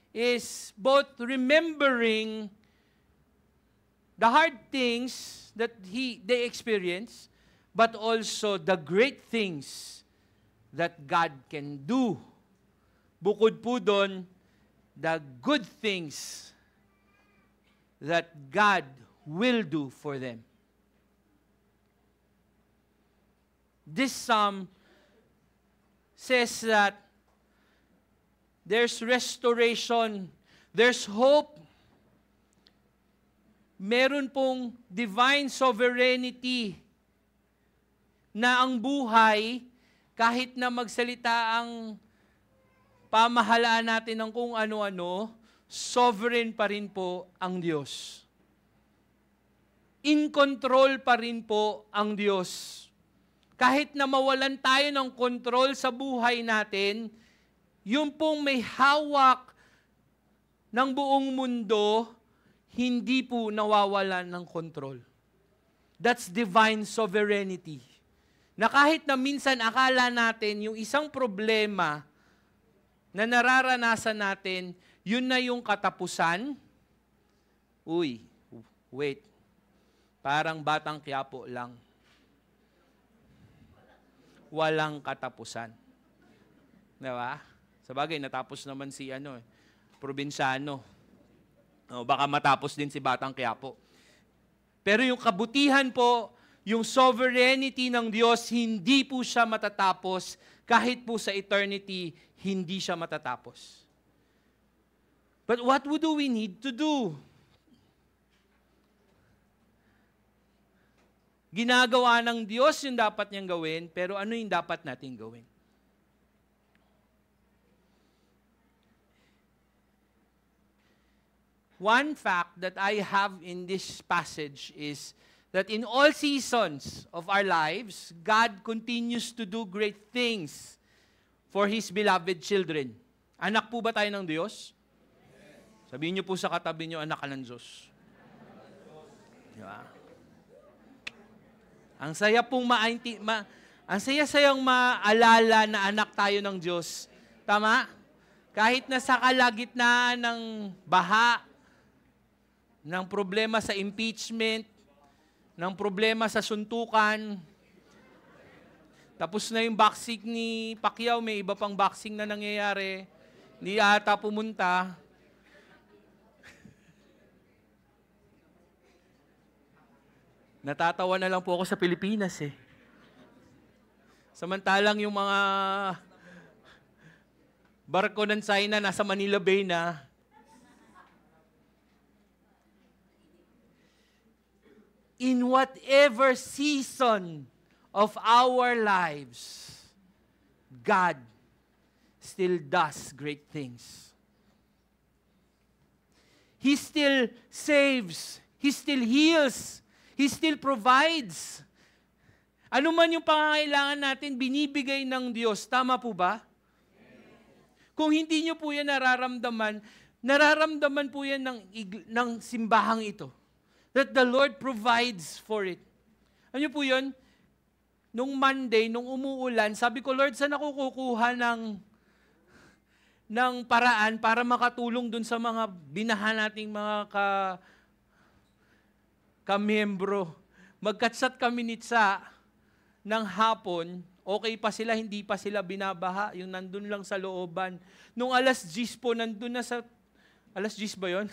is both remembering the hard things that they experience, but also the great things that God can do. Bukod po doon, the good things that God will do for them. This psalm says that there's restoration, there's hope, meron pong divine sovereignty na ang buhay, kahit na magsalita ang pamahalaan natin ng kung ano-ano, sovereign pa rin po ang Diyos. In control pa rin po ang Diyos. Kahit na mawalan tayo ng control sa buhay natin, yung pong may hawak ng buong mundo, hindi po nawawalan ng control. That's divine sovereignty. Na kahit na minsan akala natin yung isang problema na nararanasan natin, yun na yung katapusan. Uy, wait. Parang Batang Quiapo lang. Walang katapusan. Diba? Sabagay, natapos naman si probinsyano. Baka matapos din si Batang Quiapo. Pero yung kabutihan po, yung sovereignty ng Diyos, hindi po siya matatapos. Kahit po sa eternity, hindi siya matatapos. But what do we need to do? Ginagawa ng Diyos yung dapat niyang gawin, pero ano yung dapat nating gawin? One fact that I have in this passage is that in all seasons of our lives, God continues to do great things for His beloved children. Anak po ba tayo ng Diyos? Sabihin niyo po sa katabi niyo, anak ka ng Diyos. Diba? Ang saya pong ang saya-sayang maalala na anak tayo ng Diyos. Tama? Kahit na sa kalagitnaan ng baha, ng problema sa impeachment, ng problema sa suntukan. Tapos na yung boxing ni Pacquiao, may iba pang boxing na nangyayari. Hindi ata pumunta. Natatawa na lang po ako sa Pilipinas eh. Samantalang yung mga barko ng China nasa Manila Bay na, in whatever season of our lives, God still does great things. He still saves. He still heals. He still provides. Ano man yung pangangailangan natin, binibigay ng Diyos. Tama po ba? Kung hindi nyo po yan nararamdaman po yan ng simbahang ito. That the Lord provides for it. Ano po yun? Nung Monday, nung umuulan, sabi ko, Lord, saan ako kukuha ng paraan para makatulong dun sa mga binahan nating mga kamiyembro. Magkatsat kami ni Tsa ng hapon, okay pa sila, hindi pa sila binabaha, yung nandun lang sa looban. Nung alas 10 po, nandun na sa, alas 10 ba yun?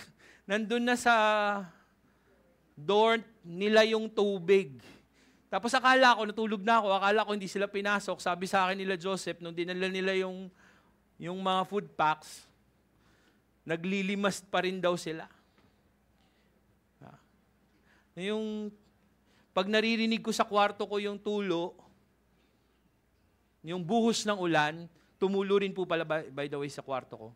Nandun na sa door nila yung tubig. Tapos akala ko, natulog na ako, akala ko hindi sila pinasok. Sabi sa akin nila Joseph, nung dinala nila yung mga food packs, naglilimas pa rin daw sila. Yung pag naririnig ko sa kwarto ko yung tulo, yung buhos ng ulan, tumulo rin po pala by the way sa kwarto ko.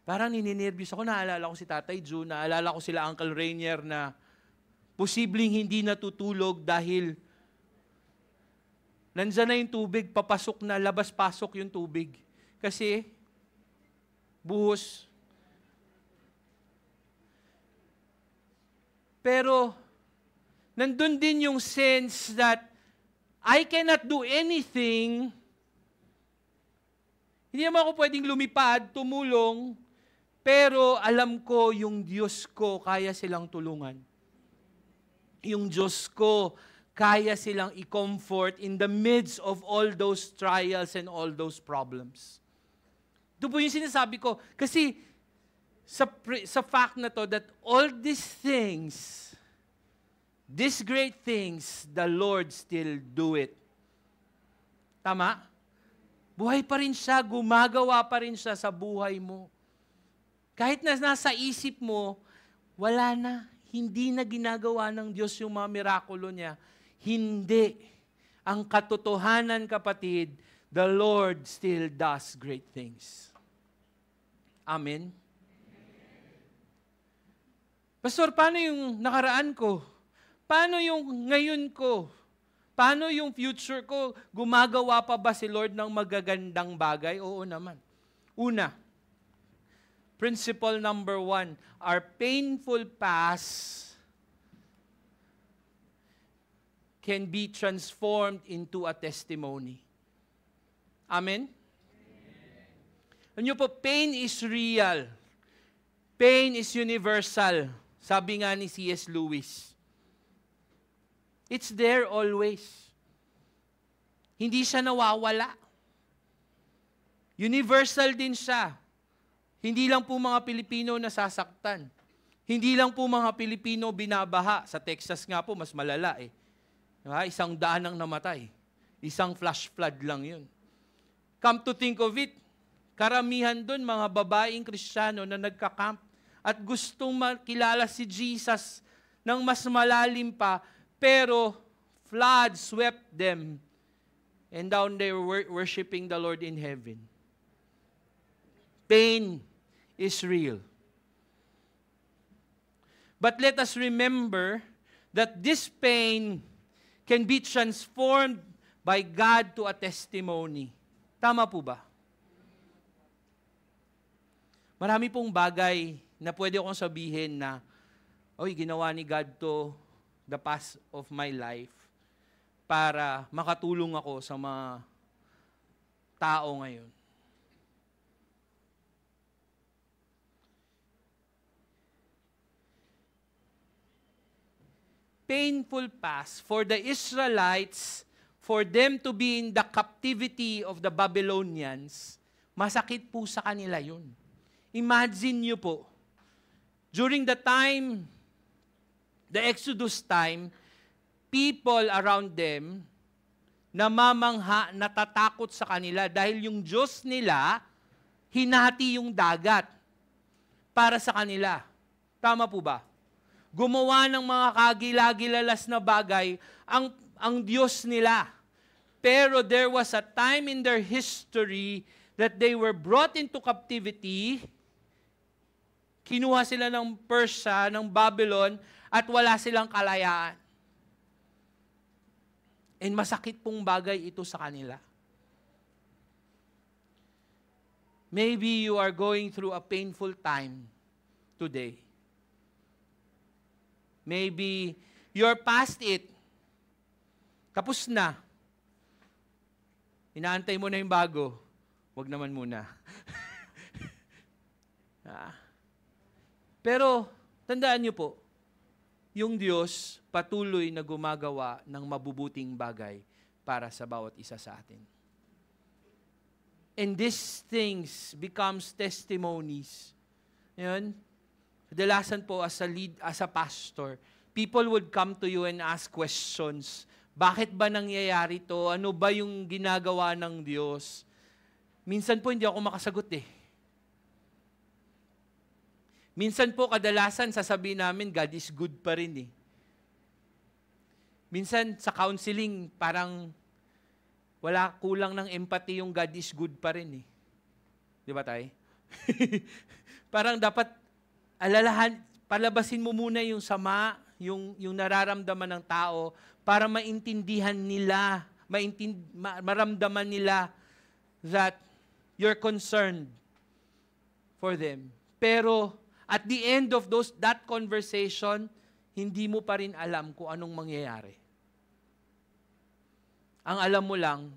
Parang nininervyos ako, naalala ko si Tatay June, naalala ko sila Uncle Rainier na posibleng hindi natutulog dahil nandyan na yung tubig, papasok na, labas-pasok yung tubig. Kasi, buhos. Pero, nandun din yung sense that I cannot do anything. Hindi naman ako pwedeng lumipad, tumulong, pero alam ko yung Diyos ko kaya silang tulungan. Yung Diyos ko kaya silang i-comfort in the midst of all those trials and all those problems. Ito po yung sinasabi ko. Kasi sa fact na to that all these things, these great things, the Lord still do it. Tama? Buhay pa rin siya, gumagawa pa rin siya sa buhay mo. Kahit na nasa isip mo, wala na, hindi na ginagawa ng Diyos yung mga mirakulo niya. Hindi. Ang katotohanan, kapatid, the Lord still does great things. Amen? Pastor, paano yung nakaraan ko? Paano yung ngayon ko? Paano yung future ko? Gumagawa pa ba si Lord ng magagandang bagay? Oo naman. Una, principle number 1, our painful past can be transformed into a testimony. Amen? Ano po, pain is real. Pain is universal. Sabi nga ni C.S. Lewis. It's there always. Hindi siya nawawala. Universal din siya. Hindi lang po mga Pilipino nasasaktan. Hindi lang po mga Pilipino binabaha. Sa Texas nga po, mas malala eh. Diba? 100 ang namatay. Isang flash flood lang yun. Come to think of it, karamihan doon mga babaeng Kristiyano na nagka-camp at gustong makilala si Jesus ng mas malalim pa, pero flood swept them and down they were worshiping the Lord in heaven. Pain is real. But let us remember that this pain can be transformed by God to a testimony. Tama po ba? Marami pong bagay na pwede akong sabihin na, oy, ginawa ni God to the past of my life para makatulong ako sa mga tao ngayon. Painful past for the Israelites, for them to be in the captivity of the Babylonians, masakit po sa kanila yun. Imagine nyo po, during the time, the Exodus time, people around them, namamangha, natatakot sa kanila dahil yung Diyos nila, hinati yung dagat para sa kanila. Tama po ba? Gumawa ng mga kagilagilalas na bagay ang Diyos nila. Pero there was a time in their history that they were brought into captivity. Kinuha sila ng Persia, ng Babylon, at wala silang kalayaan. And masakit pong bagay ito sa kanila. Maybe you are going through a painful time today. Maybe you're past it. Tapos na. Inaantay mo na yung bago. Wag naman muna. Pero, tandaan niyo po, yung Diyos patuloy na gumagawa ng mabubuting bagay para sa bawat isa sa atin. And these things becomes testimonies. Yun. Kadalasan po as a lead, as a pastor, people would come to you and ask questions. Bakit ba nangyayari to? Ano ba yung ginagawa ng Diyos? Minsan po hindi ako makasagot eh. Minsan po kadalasan sasabihin namin, God is good pa rin eh. Minsan sa counseling, parang wala, kulang ng empathy yung God is good pa rin eh. Di ba tayo? Parang dapat alalahan, palabasin mo muna yung sama, yung nararamdaman ng tao para maintindihan nila, maramdaman nila that you're concerned for them. Pero at the end of that conversation, hindi mo pa rin alam kung anong mangyayari. Ang alam mo lang,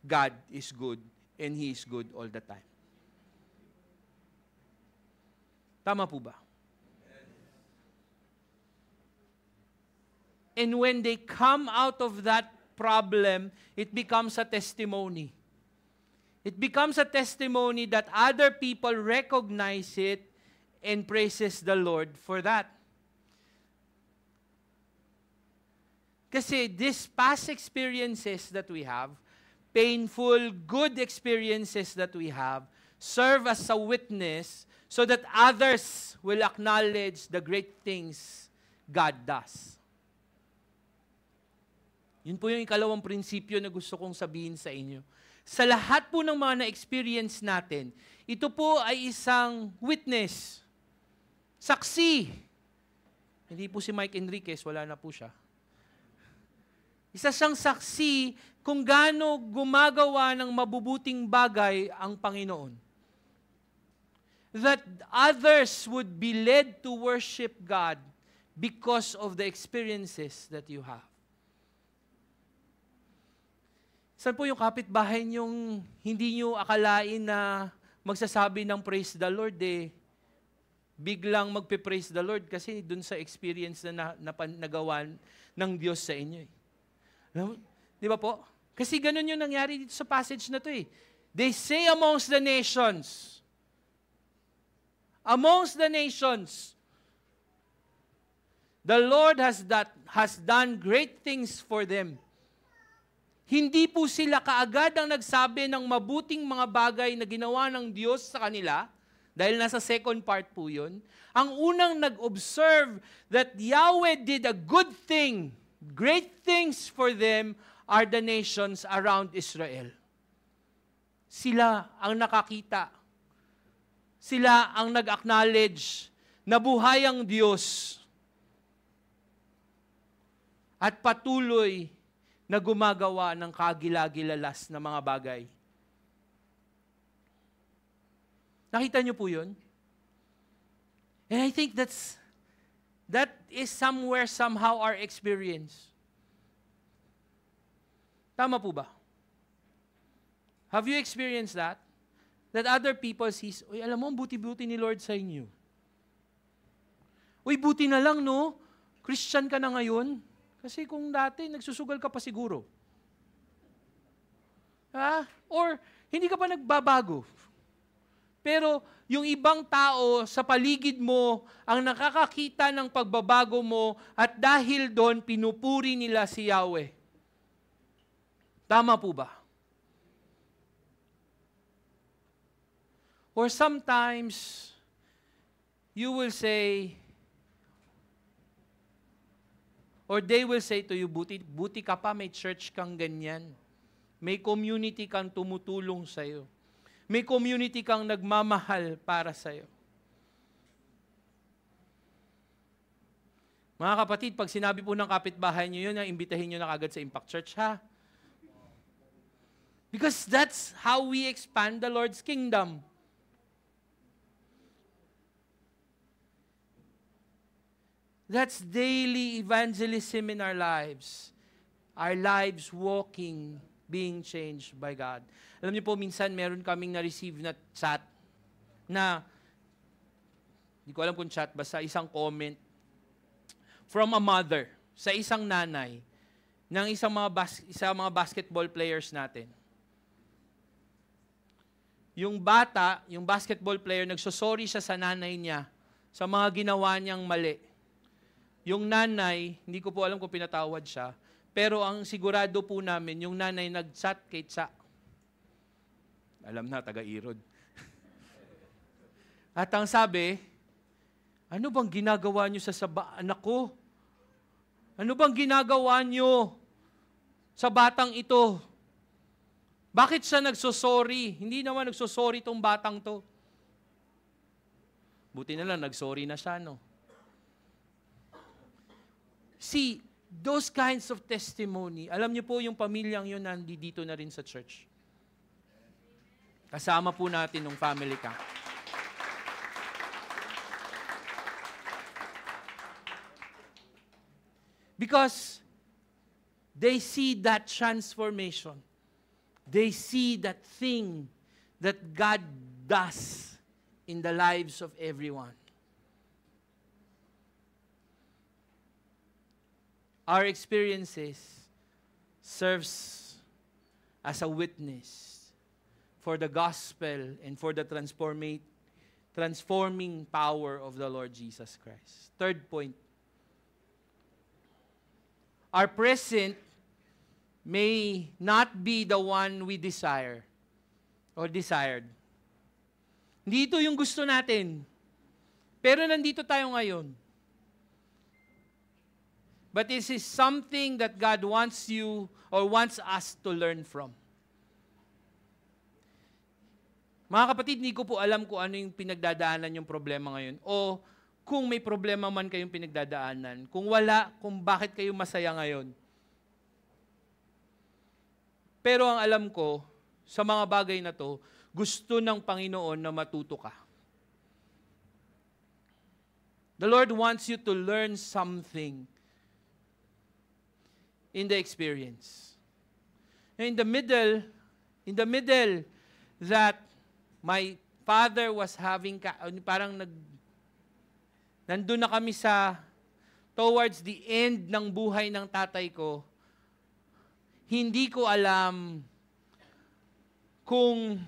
God is good and He is good all the time. Tama po ba? And when they come out of that problem, it becomes a testimony. It becomes a testimony that other people recognize it and praises the Lord for that. Kasi these past experiences that we have, painful, good experiences that we have, serve as a witness so that others will acknowledge the great things God does. Yun po yung ikalawang prinsipyo na gusto kong sabihin sa inyo. Sa lahat po ng mga na-experience natin, ito po ay isang witness, saksi. Hindi po si Mike Enriquez, wala na po siya. Isa siyang saksi kung gaano gumagawa ng mabubuting bagay ang Panginoon. That others would be led to worship God because of the experiences that you have. Saan po yung kapitbahay niyong hindi niyo akalain na magsasabi ng praise the Lord biglang magpe-praise the Lord kasi dun sa experience na nagawa ng Diyos sa inyo eh. Di ba po? Kasi ganun yung nangyari dito sa passage na to eh. They say amongst the nations. Amongst the nations. The Lord has done great things for them. Hindi po sila kaagad ang nagsabi ng mabuting mga bagay na ginawa ng Diyos sa kanila, dahil nasa second part po yun. Ang unang nag-observe that Yahweh did a good thing, great things for them, are the nations around Israel. Sila ang nakakita. Sila ang nag-acknowledge na buhay ang Diyos at patuloy na gumagawa ng kagilagilalas na mga bagay. Nakita niyo po yun? And I think that is somewhere, somehow our experience. Tama po ba? Have you experienced that? That other people sees, uy, alam mo, buti-buti ni Lord sa inyo. Uy, buti na lang, no? Christian ka na ngayon. Kasi kung dati, nagsusugal ka pa siguro. Or, hindi ka pa nagbabago. Pero, yung ibang tao sa paligid mo, ang nakakakita ng pagbabago mo, at dahil doon, pinupuri nila si Yahweh. Tama po ba? Or sometimes, you will say, or they will say to you, buti ka pa, may church kang ganyan. May community kang tumutulong sa'yo. May community kang nagmamahal para sa'yo. Mga kapatid, pag sinabi po ng kapitbahay nyo yun, imbitahin nyo na kagad sa Impact Church, ha? Because that's how we expand the Lord's kingdom. That's daily evangelism in our lives. Our lives walking, being changed by God. Alam niyo po, minsan meron kaming na-receive na chat na, hindi ko alam kung chat, basta isang comment from a mother sa isang nanay ng isang mga basketball players natin. Yung bata, yung basketball player, nagsosorry siya sa nanay niya sa mga ginawa niyang mali. Yung nanay, hindi ko po alam kung pinatawad siya, pero ang sigurado po namin, yung nanay nag-chat kay Tsa. Alam na, taga-Irod. At ang sabi, ano bang ginagawa niyo sa anak ko? Ano bang ginagawa niyo sa batang ito? Bakit siya nagsosorry? Hindi naman nagsosorry tong batang to. Buti na lang, nagsorry na siya, no? See, those kinds of testimony, alam niyo po yung pamilyang yun nandito na rin sa church. Kasama po natin ng family camp. Because they see that transformation. They see that thing that God does in the lives of everyone. Our experiences serves as a witness for the gospel and for the transforming power of the Lord Jesus Christ. Third point. Our present may not be the one we desire or desired. Hindi ito yung gusto natin. Pero nandito tayo ngayon. But this is something that God wants you or wants us to learn from. Mga kapatid, hindi ko po alam kung ano yung pinagdadaanan yung problema ngayon. O kung may problema man kayong pinagdadaanan. Kung wala, kung bakit kayo masaya ngayon. Pero ang alam ko, sa mga bagay na to, gusto ng Panginoon na matuto ka. The Lord wants you to learn something in the experience. In the middle that my father was having, parang nandun na kami towards the end ng buhay ng tatay ko, hindi ko alam kung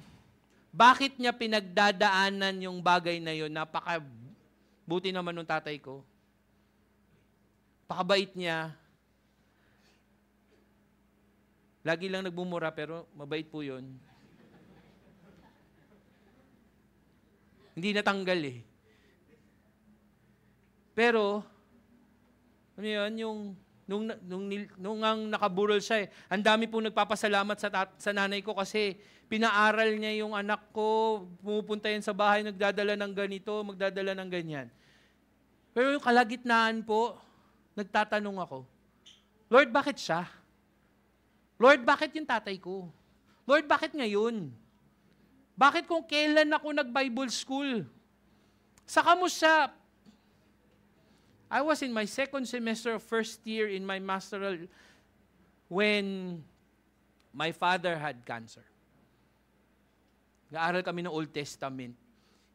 bakit niya pinagdadaanan yung bagay na yun. Napakabuti naman ng tatay ko. Pakabait niya. Lagi lang nagbumura pero mabait po yun. Hindi natanggal eh. Pero, ano yun, nung ang nakaburol siya ang dami pong nagpapasalamat sa nanay ko kasi pinaaral niya yung anak ko, pumupunta yan sa bahay, nagdadala ng ganito, magdadala ng ganyan. Pero yung kalagitnaan po, nagtatanong ako, Lord, bakit siya? Lord, bakit yung tatay ko? Lord, bakit ngayon? Bakit kung kailan ako nag-Bible school? Saka mo siya, I was in my second semester of first year in my masteral when my father had cancer. Nag-aaral kami ng Old Testament.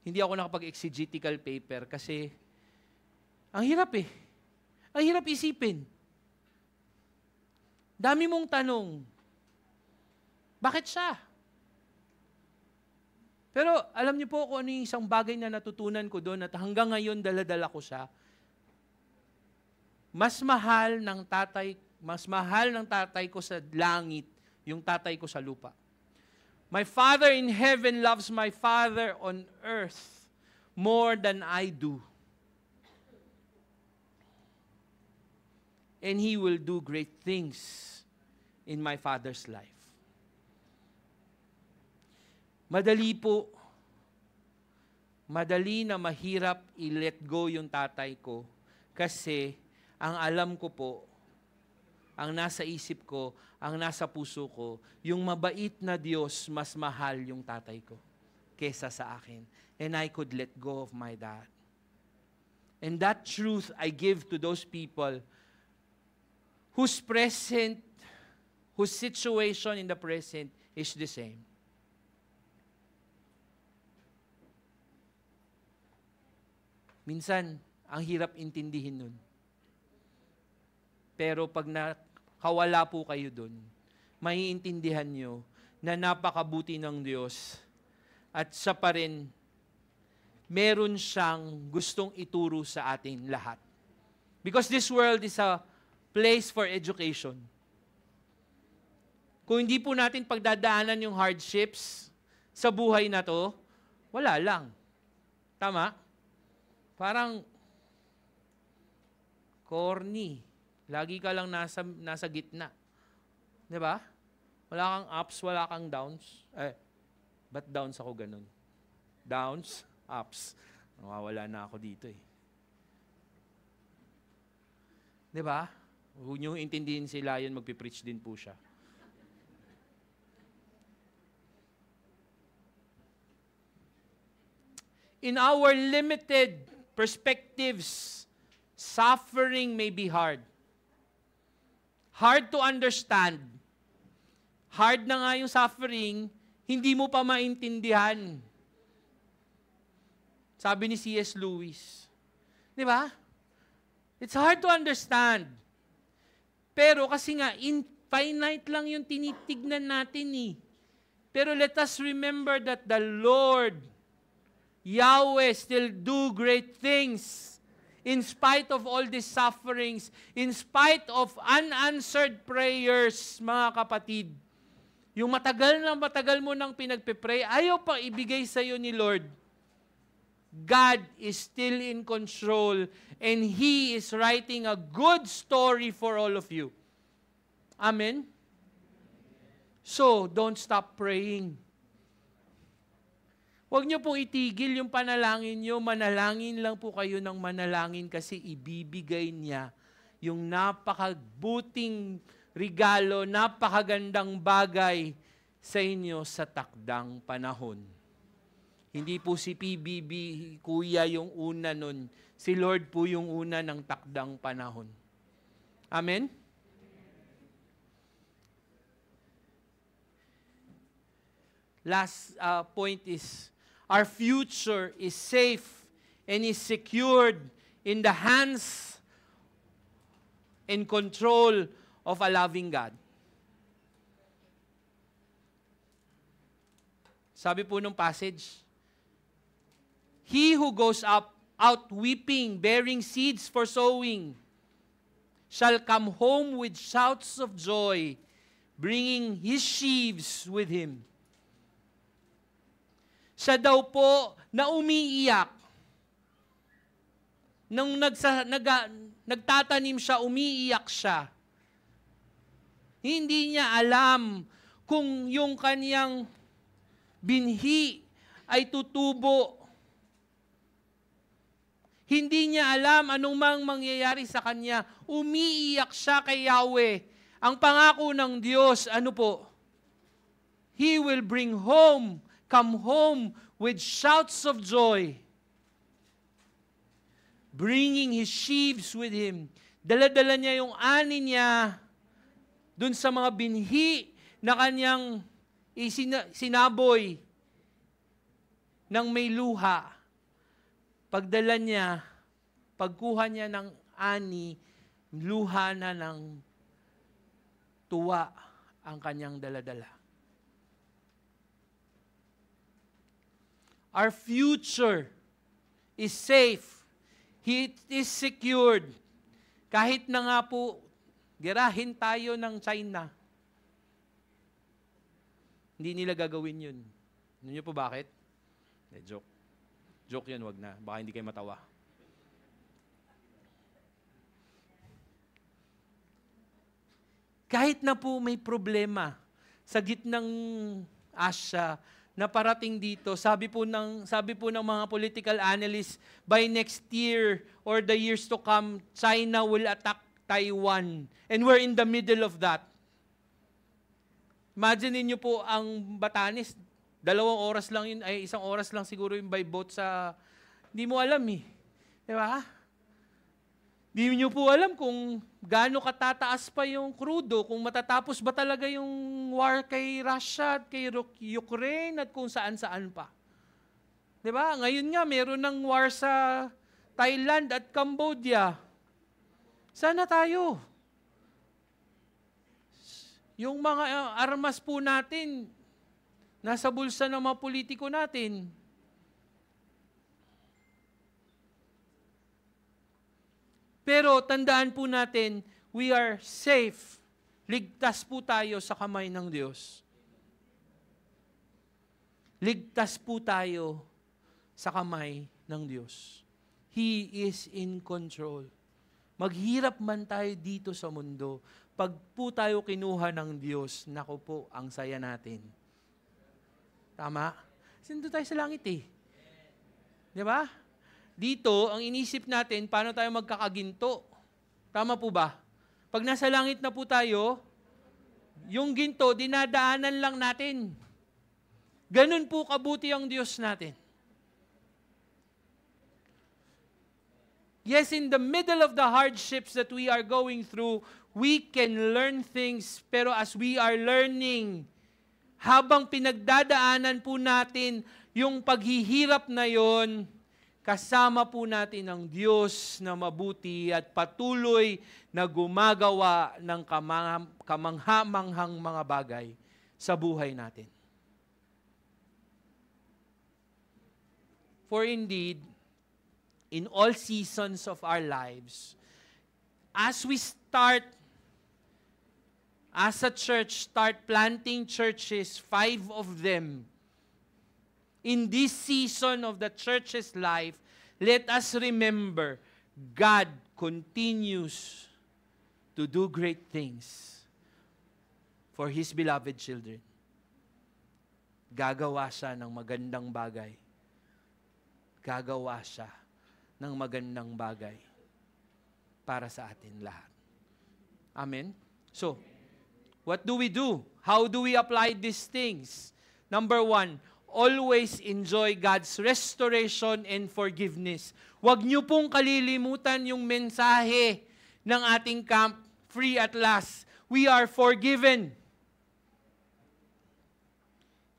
Hindi ako nakapag-exegetical paper kasi ang hirap eh. Ang hirap isipin. Dami mong tanong. Bakit siya? Pero alam niyo po kung ano yung isang bagay na natutunan ko doon at hanggang ngayon dala-dala ko siya. Mas mahal ng tatay ko sa langit yung tatay ko sa lupa. My Father in heaven loves my Father on earth more than I do. And He will do great things in my Father's life. Madali na mahirap i-let go yung tatay ko kasi ang alam ko po, ang nasa isip ko, ang nasa puso ko, yung mabait na Diyos, mas mahal yung tatay ko kesa sa akin. And I could let go of my dad. And that truth I give to those people whose situation in the present is the same. Minsan, ang hirap intindihin nun. Pero pag nakawala po kayo dun, maiintindihan nyo na napakabuti ng Diyos at siya pa rin, meron siyang gustong ituro sa ating lahat. Because this world is a place for education. Kung hindi po natin pagdadaanan yung hardships sa buhay na to, wala lang. Tama? Parang corny. Lagi ka lang nasa gitna. 'Di ba? Wala kang ups, wala kang downs. Ba't downs ako ganun? Downs, ups. Nawawala na ako dito eh. 'Di ba? Huwag niyo intindihin si Lion, magpipreach din po siya. In our limited perspectives, suffering may be hard. Hard to understand. Hard na nga yung suffering, hindi mo pa maintindihan. Sabi ni C.S. Lewis. Di ba? It's hard to understand. Pero kasi nga, infinite lang yung tinitignan natin eh. Pero let us remember that the Lord, Yahweh, still do great things. In spite of all these sufferings, in spite of unanswered prayers, mga kapatid, yung matagal mo nang pinagpipray, ayaw pa ibigay sa iyo ni Lord. God is still in control and He is writing a good story for all of you. Amen? So, don't stop praying. Huwag niyo pong itigil yung panalangin niyo. Manalangin lang po kayo ng manalangin kasi ibibigay niya yung napakabuting regalo, napakagandang bagay sa inyo sa takdang panahon. Hindi po si PBB, kuya, yung una nun. Si Lord po yung una ng takdang panahon. Amen? Last point is, our future is safe and is secured in the hands and control of a loving God. Sabi po nung passage, He who goes out weeping, bearing seeds for sowing, shall come home with shouts of joy, bringing his sheaves with him. Siya daw po na umiiyak. Nung nagtatanim siya, umiiyak siya. Hindi niya alam kung yung kaniyang binhi ay tutubo. Hindi niya alam anong mang mangyayari sa kanya. Umiiyak siya kay Yahweh. Ang pangako ng Diyos, ano po? He will come home with shouts of joy, bringing his sheaves with him. Dala-dala niya yung ani niya dun sa mga binhi na kanyang sinaboy ng may luha. Pagdala niya, pagkuha niya ng ani, luha na ng tuwa ang kanyang dala-dala. Our future is safe. It is secured. Kahit na nga po, girahin tayo ng China. Hindi nila gagawin yun. Alam niyo po bakit? Joke. Joke yun, wag na. Baka hindi kayo matawa. Kahit na po may problema sa gitnang Asya, na parating dito, sabi po ng mga political analysts, by next year or the years to come, China will attack Taiwan. And we're in the middle of that. Imagine niyo po ang Batanes, 2 oras lang yun, ay 1 oras lang siguro yung by boat sa, hindi mo alam eh. Di ba? Hindi niyo po alam kung gaano katataas pa yung krudo, kung matatapos ba talaga yung war kay Russia at kay Ukraine at kung saan-saan pa. Di ba? Ngayon nga, meron ng war sa Thailand at Cambodia. Sana tayo. Yung mga armas po natin, nasa bulsa ng mga politiko natin. Pero tandaan po natin, we are safe. Ligtas po tayo sa kamay ng Diyos. Ligtas po tayo sa kamay ng Diyos. He is in control. Maghirap man tayo dito sa mundo, pag po tayo kinuha ng Diyos, naku po, ang saya natin. Tama? Sino tayo sa langit eh? Di ba? Dito, ang inisip natin, paano tayo magkakaginto? Tama po ba? Pag nasa langit na po tayo, yung ginto, dinadaanan lang natin. Ganun po kabuti ang Diyos natin. Yes, in the middle of the hardships that we are going through, we can learn things, pero as we are learning, habang pinagdadaanan po natin yung paghihirap na yon, kasama po natin ang Diyos na mabuti at patuloy na gumagawa ng kamangha-manghang mga bagay sa buhay natin. For indeed, in all seasons of our lives, as we start as a church, start planting churches, 5 of them. In this season of the church's life, let us remember, God continues to do great things for His beloved children. Gagawa siya ng magandang bagay. Gagawa siya ng magandang bagay para sa atin lahat. Amen? So, what do we do? How do we apply these things? Number 1, always enjoy God's restoration and forgiveness. Huwag niyo pong kalilimutan yung mensahe ng ating camp, Free at Last. We are forgiven.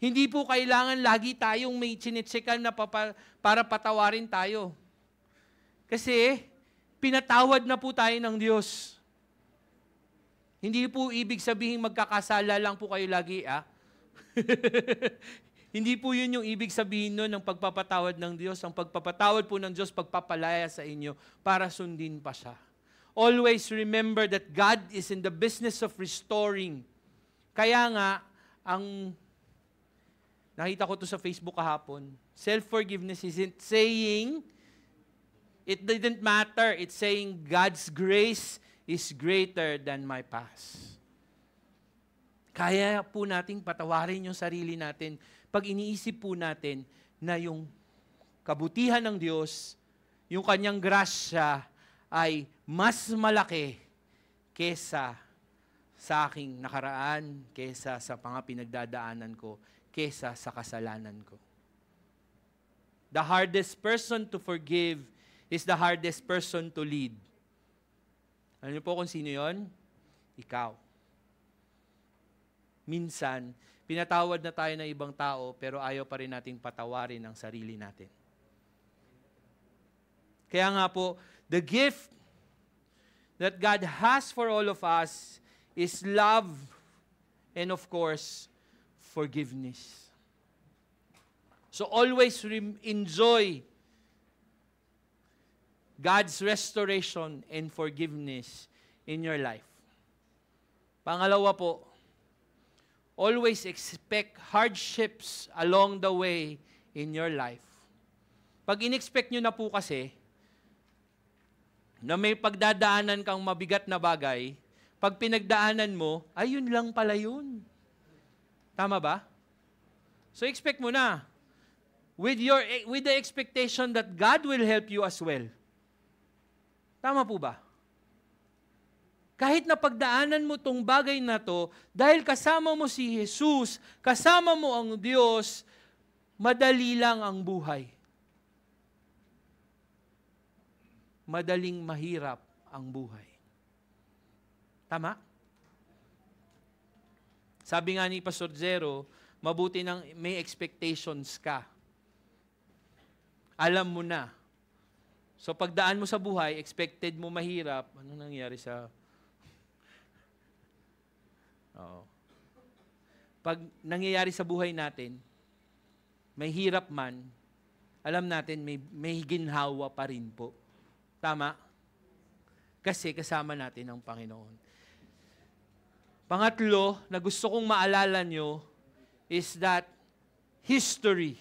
Hindi po kailangan lagi tayong may chinitsekan na para patawarin tayo. Kasi, pinatawad na po tayo ng Diyos. Hindi po ibig sabihin magkakasala lang po kayo lagi, ah. Hindi po yun yung ibig sabihin nun ng pagpapatawad ng Diyos. Ang pagpapatawad po ng Diyos, pagpapalaya sa inyo para sundin pa siya. Always remember that God is in the business of restoring. Kaya nga, ang nakita ko to sa Facebook kahapon, self-forgiveness isn't saying it didn't matter. It's saying God's grace is greater than my past. Kaya po nating patawarin yung sarili natin pag iniisip po natin na yung kabutihan ng Diyos, yung kanyang grasya ay mas malaki kesa sa aking nakaraan, kesa sa mga pinagdadaanan ko, kesa sa kasalanan ko. The hardest person to forgive is the hardest person to lead. Alam niyo po kung sino yon? Ikaw. Minsan, pinatawad na tayo ng ibang tao, pero ayaw pa rin nating patawarin ang sarili natin. Kaya nga po, the gift that God has for all of us is love and of course, forgiveness. So always enjoy God's restoration and forgiveness in your life. Pangalawa po, always expect hardships along the way in your life. Pag in-expect nyo na po kasi, na may pagdadaanan kang mabigat na bagay, pag pinagdaanan mo, ay yun lang pala yun. Tama ba? So expect mo na. With the expectation that God will help you as well. Tama po ba? Kahit na pagdaanan mo tong bagay na to, dahil kasama mo si Jesus, kasama mo ang Diyos, madali lang ang buhay. Madaling mahirap ang buhay. Tama? Sabi nga ni Pastor Zero, mabuti nang may expectations ka. Alam mo na. So pagdaan mo sa buhay, expected mo mahirap, anong nangyari sa... Oo. Pag nangyayari sa buhay natin, may hirap man, alam natin may ginhawa pa rin po. Tama? Kasi kasama natin ang Panginoon. Pangatlo, na gusto kong maalala nyo, is that history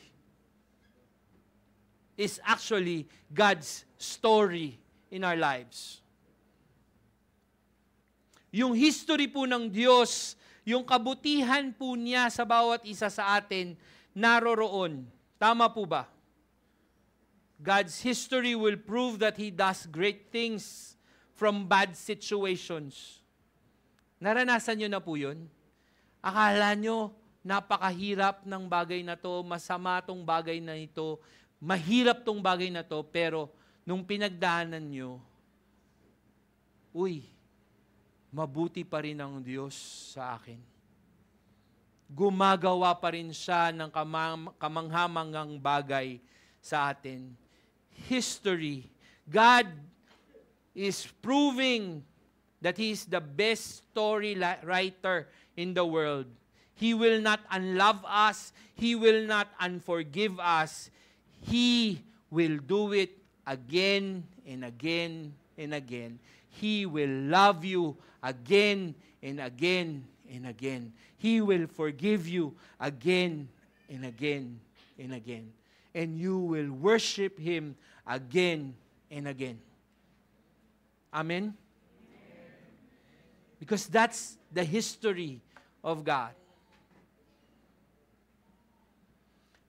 is actually God's story in our lives. Yung history po ng Diyos, yung kabutihan po niya sa bawat isa sa atin, naroroon. Tama po ba? God's history will prove that He does great things from bad situations. Naranasan nyo na po yun? Akala nyo, napakahirap ng bagay na to, masama tong bagay na ito, mahirap tong bagay na to, pero nung pinagdaanan nyo, uy, mabuti pa rin ang Diyos sa akin. Gumagawa pa rin siya ng kamanghamangang bagay sa atin. History. God is proving that He is the best story writer in the world. He will not unlove us. He will not unforgive us. He will do it again and again and again. He will love you again and again and again. He will forgive you again and again and again. And you will worship Him again and again. Amen? Because that's the history of God.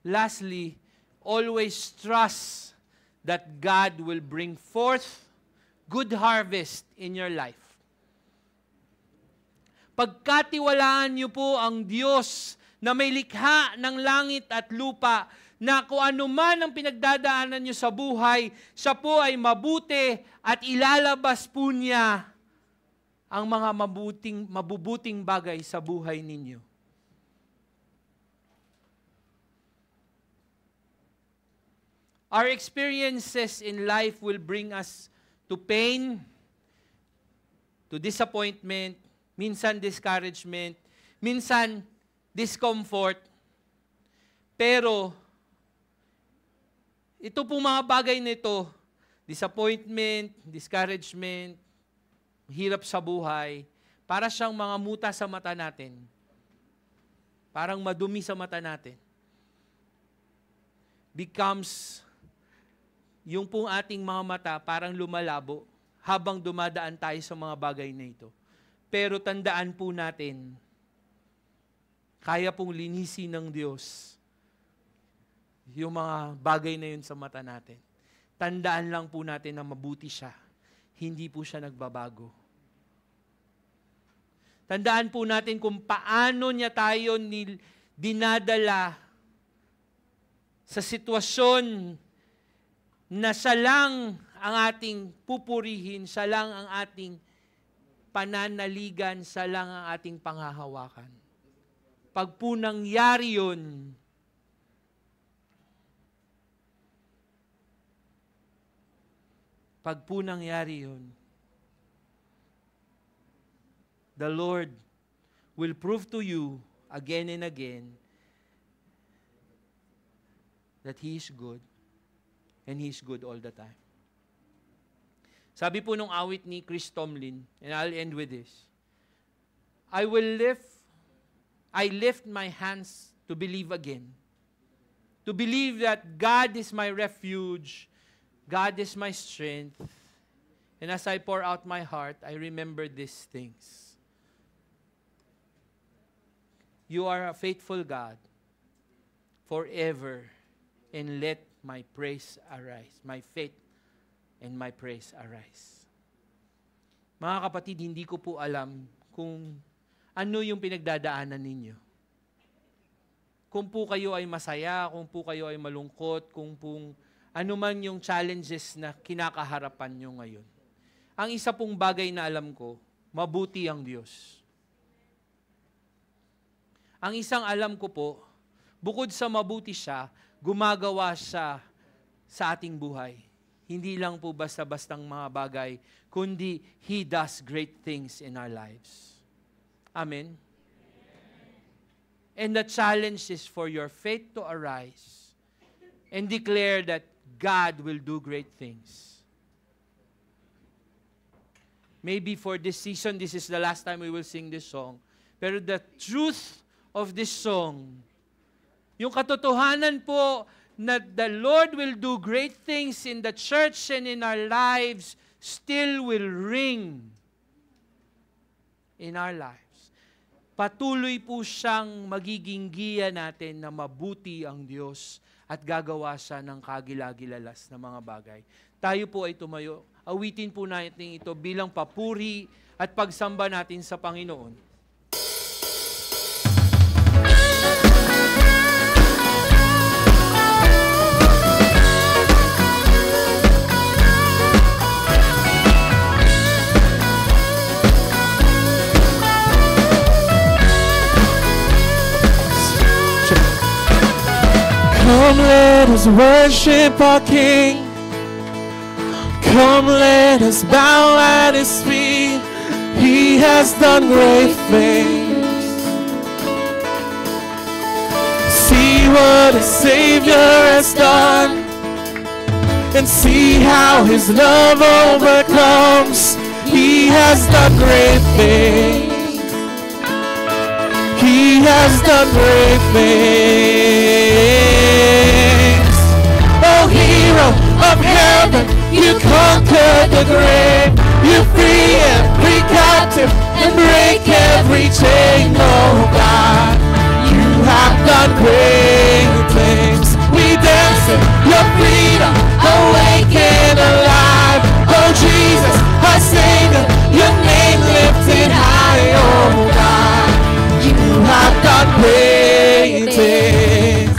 Lastly, always trust that God will bring forth good harvest in your life. Pagkatiwalaan niyo po ang Diyos na may likha ng langit at lupa, na kung ano man ang pinagdadaanan niyo sa buhay, siya po ay mabuti at ilalabas po niya ang mga mabubuting bagay sa buhay ninyo. Our experiences in life will bring us to pain, to disappointment, minsan discouragement, minsan discomfort. Pero, ito pong mga bagay nito, disappointment, discouragement, hirap sa buhay, para siyang mga muta sa mata natin. Parang madumi sa mata natin. Becomes yung pong ating mga mata parang lumalabo habang dumadaan tayo sa mga bagay na ito. Pero tandaan po natin, kaya pong linisin ng Diyos yung mga bagay na yun sa mata natin. Tandaan lang po natin na mabuti siya. Hindi po siya nagbabago. Tandaan po natin kung paano niya tayo dinadala sa sitwasyon na siya lang ang ating pupurihin, siya lang ang ating pananaligan, siya lang ang ating panghahawakan. Pag po nangyari yun, the Lord will prove to you again and again that He is good. And He's good all the time. Sabi po nung awit ni Chris Tomlin, and I'll end with this, I lift my hands to believe again. To believe that God is my refuge, God is my strength, and as I pour out my heart, I remember these things. You are a faithful God forever, and let my praise arise. My faith and my praise arise. Mga kapatid, hindi ko po alam kung ano yung pinagdadaanan ninyo. Kung po kayo ay masaya, kung po kayo ay malungkot, kung po ano man yung challenges na kinakaharapan nyo ngayon. Ang isa pong bagay na alam ko, mabuti ang Diyos. Ang isang alam ko po, bukod sa mabuti siya, gumagawa siya sa ating buhay. Hindi lang po basta-bastang mga bagay, kundi He does great things in our lives. Amen? And the challenge is for your faith to arise and declare that God will do great things. Maybe for this season, this is the last time we will sing this song. Pero the truth of this song, yung katotohanan po na the Lord will do great things in the church and in our lives still will ring in our lives. Patuloy po siyang magiging giya natin na mabuti ang Diyos at gagawa siya ng kagilagilalas na mga bagay. Tayo po ay tumayo. Awitin po natin ito bilang papuri at pagsamba natin sa Panginoon. Come, let us worship our King. Come, let us bow at His feet. He has done great things. See what a Savior has done, and see how His love overcomes. He has done great things. He has done great things. Oh, hero of heaven, you conquered the grave. You free every captive and break every chain. Oh God, you have done great things. We dance in your freedom, awake and alive. Oh Jesus, our Savior, your name lifted high. Oh God, you have done great things.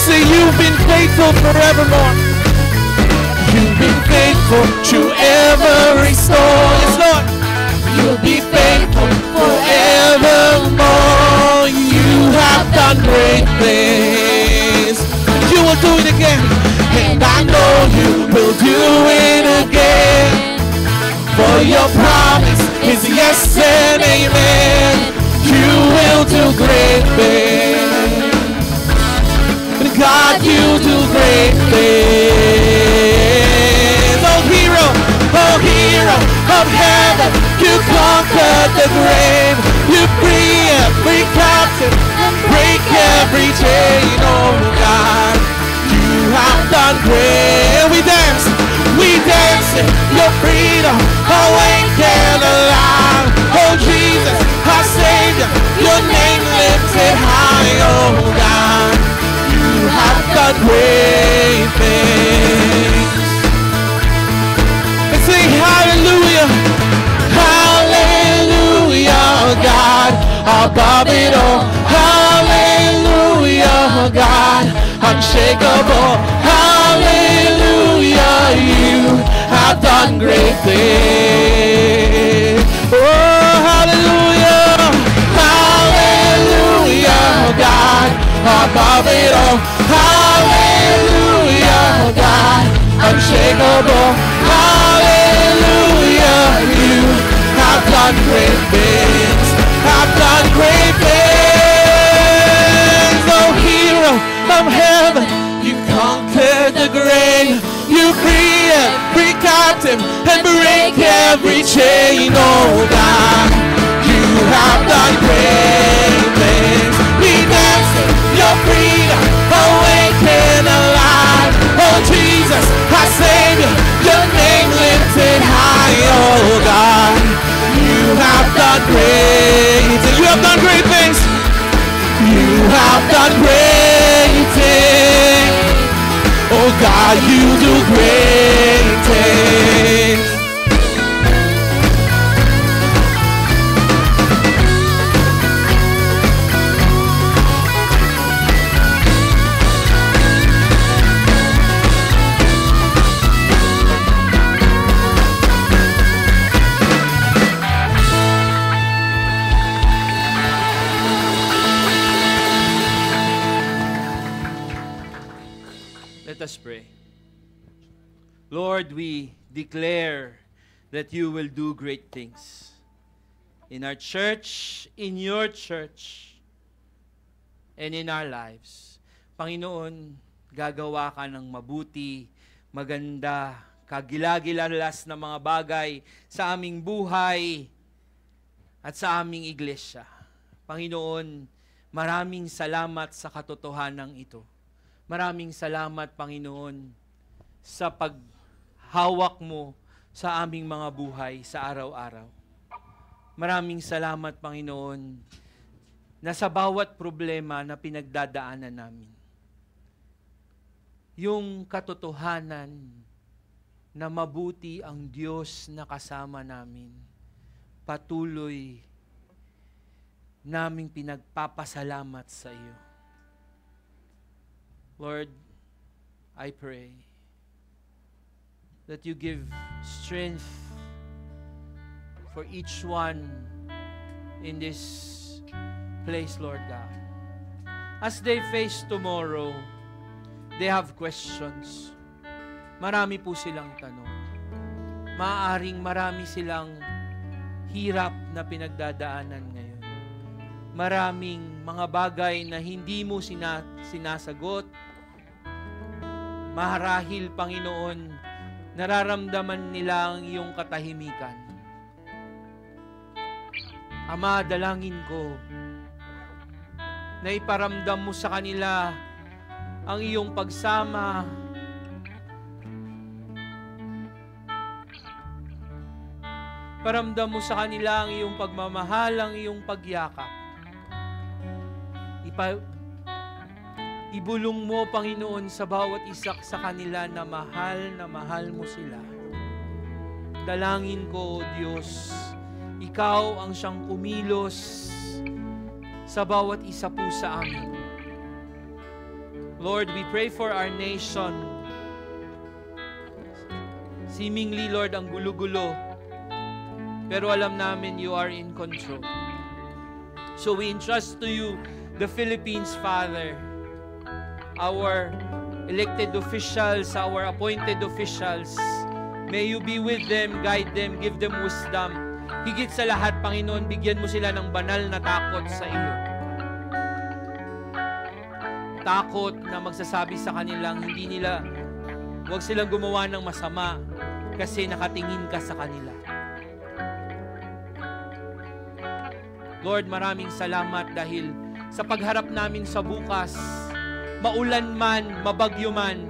Say you've been faithful forevermore. You've been faithful to every storm. Yes, Lord. You'll be faithful forevermore. You have done great things. You will do it again, and I know you will do it again. For your promise is yes and amen. You will do great things. God, you do great things. Oh hero of heaven, you conquered the grave. You free every captive and break every chain. Oh God, you have done great. We dance in your freedom, awake and alive. Oh Jesus, our Savior, your name lifted high. Oh God, you have done great things. And sing hallelujah, hallelujah, God, above it all. Hallelujah, God, unshakable. Hallelujah, you have done great things. Oh, hallelujah, hallelujah, God, above it all. Hallelujah, God, unshakable. Hallelujah, you have done great things. Have done great things. Oh, hero of heaven, you conquered the grave. You free every captive and break every chain. Oh God, you have done great things. We dance in your freedom, awake and alive. Oh Jesus, our Savior, your name lifted high. Oh God, you have done great things. You have done great things. You have done great things. Oh Oh God, you do great things. Let us pray. Lord, we declare that you will do great things in our church, in your church, and in our lives. Panginoon, gagawa ka ng mabuti, maganda, kagilagilalas na mga bagay sa aming buhay at sa aming iglesia. Panginoon, maraming salamat sa katotohanan ito. Maraming salamat, Panginoon, sa paghawak mo sa aming mga buhay sa araw-araw. Maraming salamat, Panginoon, na sa bawat problema na pinagdadaanan namin, yung katotohanan na mabuti ang Diyos na kasama namin, patuloy naming pinagpapasalamat sa iyo. Lord, I pray that you give strength for each one in this place, Lord God. As they face tomorrow, they have questions. Marami po silang tanong. Maaaring marami silang hirap na pinagdadaanan ngayon. Maraming mga bagay na hindi mo sinasagot. Marahil, Panginoon, nararamdaman nila ang iyong katahimikan. Ama, dalangin ko na iparamdam mo sa kanila ang iyong pagsama, paramdam mo sa kanila ang iyong pagmamahal, ang iyong pagyakap. Ibulong mo, Panginoon, sa bawat isa sa kanila na mahal mo sila. Dalangin ko, O Diyos, ikaw ang siyang kumilos sa bawat isa po sa amin. Lord, we pray for our nation. Seemingly, Lord, ang gulo-gulo. Pero alam namin you are in control. So we entrust to you the Philippines, Father. Our elected officials, our appointed officials. May you be with them, guide them, give them wisdom. Higit sa lahat, Panginoon, bigyan mo sila ng banal na takot sa iyo. Takot na magsasabi sa kanilang huwag silang gumawa ng masama kasi nakatingin ka sa kanila. Lord, maraming salamat dahil sa pagharap namin sa bukas, maulan man, mabagyo man,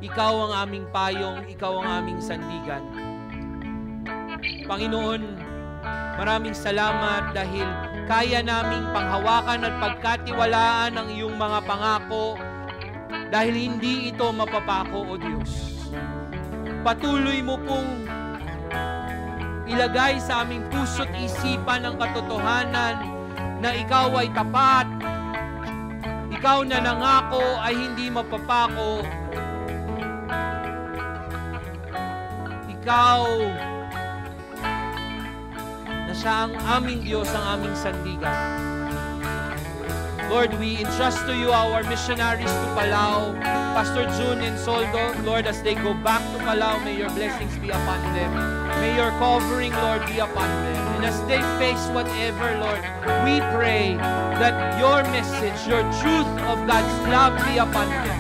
ikaw ang aming payong, ikaw ang aming sandigan. Panginoon, maraming salamat dahil kaya naming panghawakan at pagkatiwalaan ang iyong mga pangako dahil hindi ito mapapako, O Diyos. Patuloy mo pong ilagay sa aming puso't isipan ang katotohanan na ikaw ay tapat, ikaw na nangako ay hindi mapapako, ikaw na siya ang aming Diyos, ang aming sandigan. Lord, we entrust to you our missionaries to Palau, Pastor June and Soldo. Lord, as they go back to Palau, may your blessings be upon them. May your covering, Lord, be upon them. And as they face whatever, Lord, we pray that your message, your truth of God's love be upon them.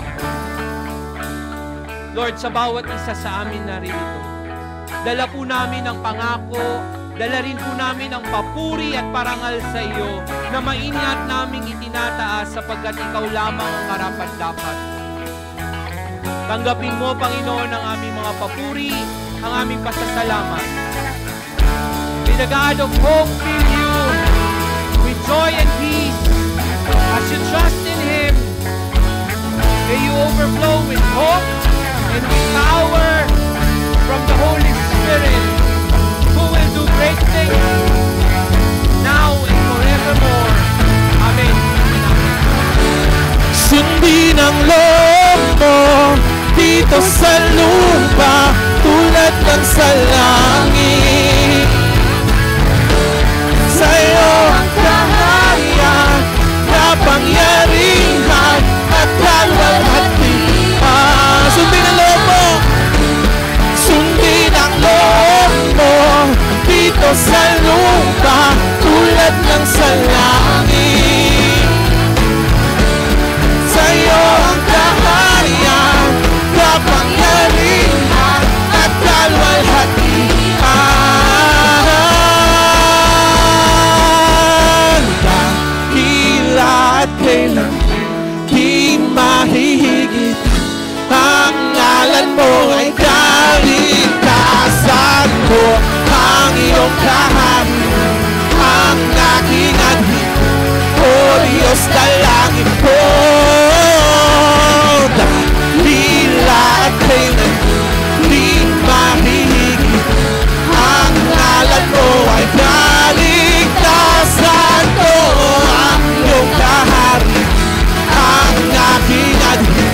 Lord, sa bawat isa sa amin narito, dala po namin ang pangako, dala rin po namin ang papuri at parangal sa iyo na maingat naming itinataas sapagkat ikaw lamang ang karapat-dapat. Tanggapin mo, Panginoon, ang aming mga papuri, ang aming pasasalamat. May the God of hope fill you with joy and peace as you trust in Him overflow with hope and with power from the Holy Spirit, who will do great things now and forevermore. Amen. Sundin ang loob mo dito sa lupa tulad ng sa langit. Sa'yo ang kaharian, kapangyarihan at kalwalhati. Sundin ang loob mo, sundin ang loob mo dito sa lupa tulad ng sa langit. Sa'yo ang kaharian, kapangyarihan at kalwalhatian. Dakila at kailan di mahihigit, ang ngalan mo ay kaligtasan ko. Ang iyong kaharian, ang aking adhik, O Diyos dalangin ko. Dakila at kailan di mahihigit, ang ngalan mo ay kaligtasan ko. Ang iyong kaharian, ang aking adhik,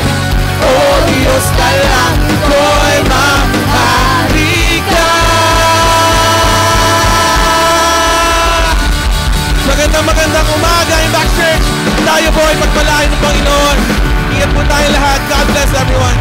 O Diyos dalangin ko'y mahari ka. Magandang umaga, Impact Church. Tayo po ay pagpalain ng Panginoon. Ingat po tayo lahat. God bless everyone.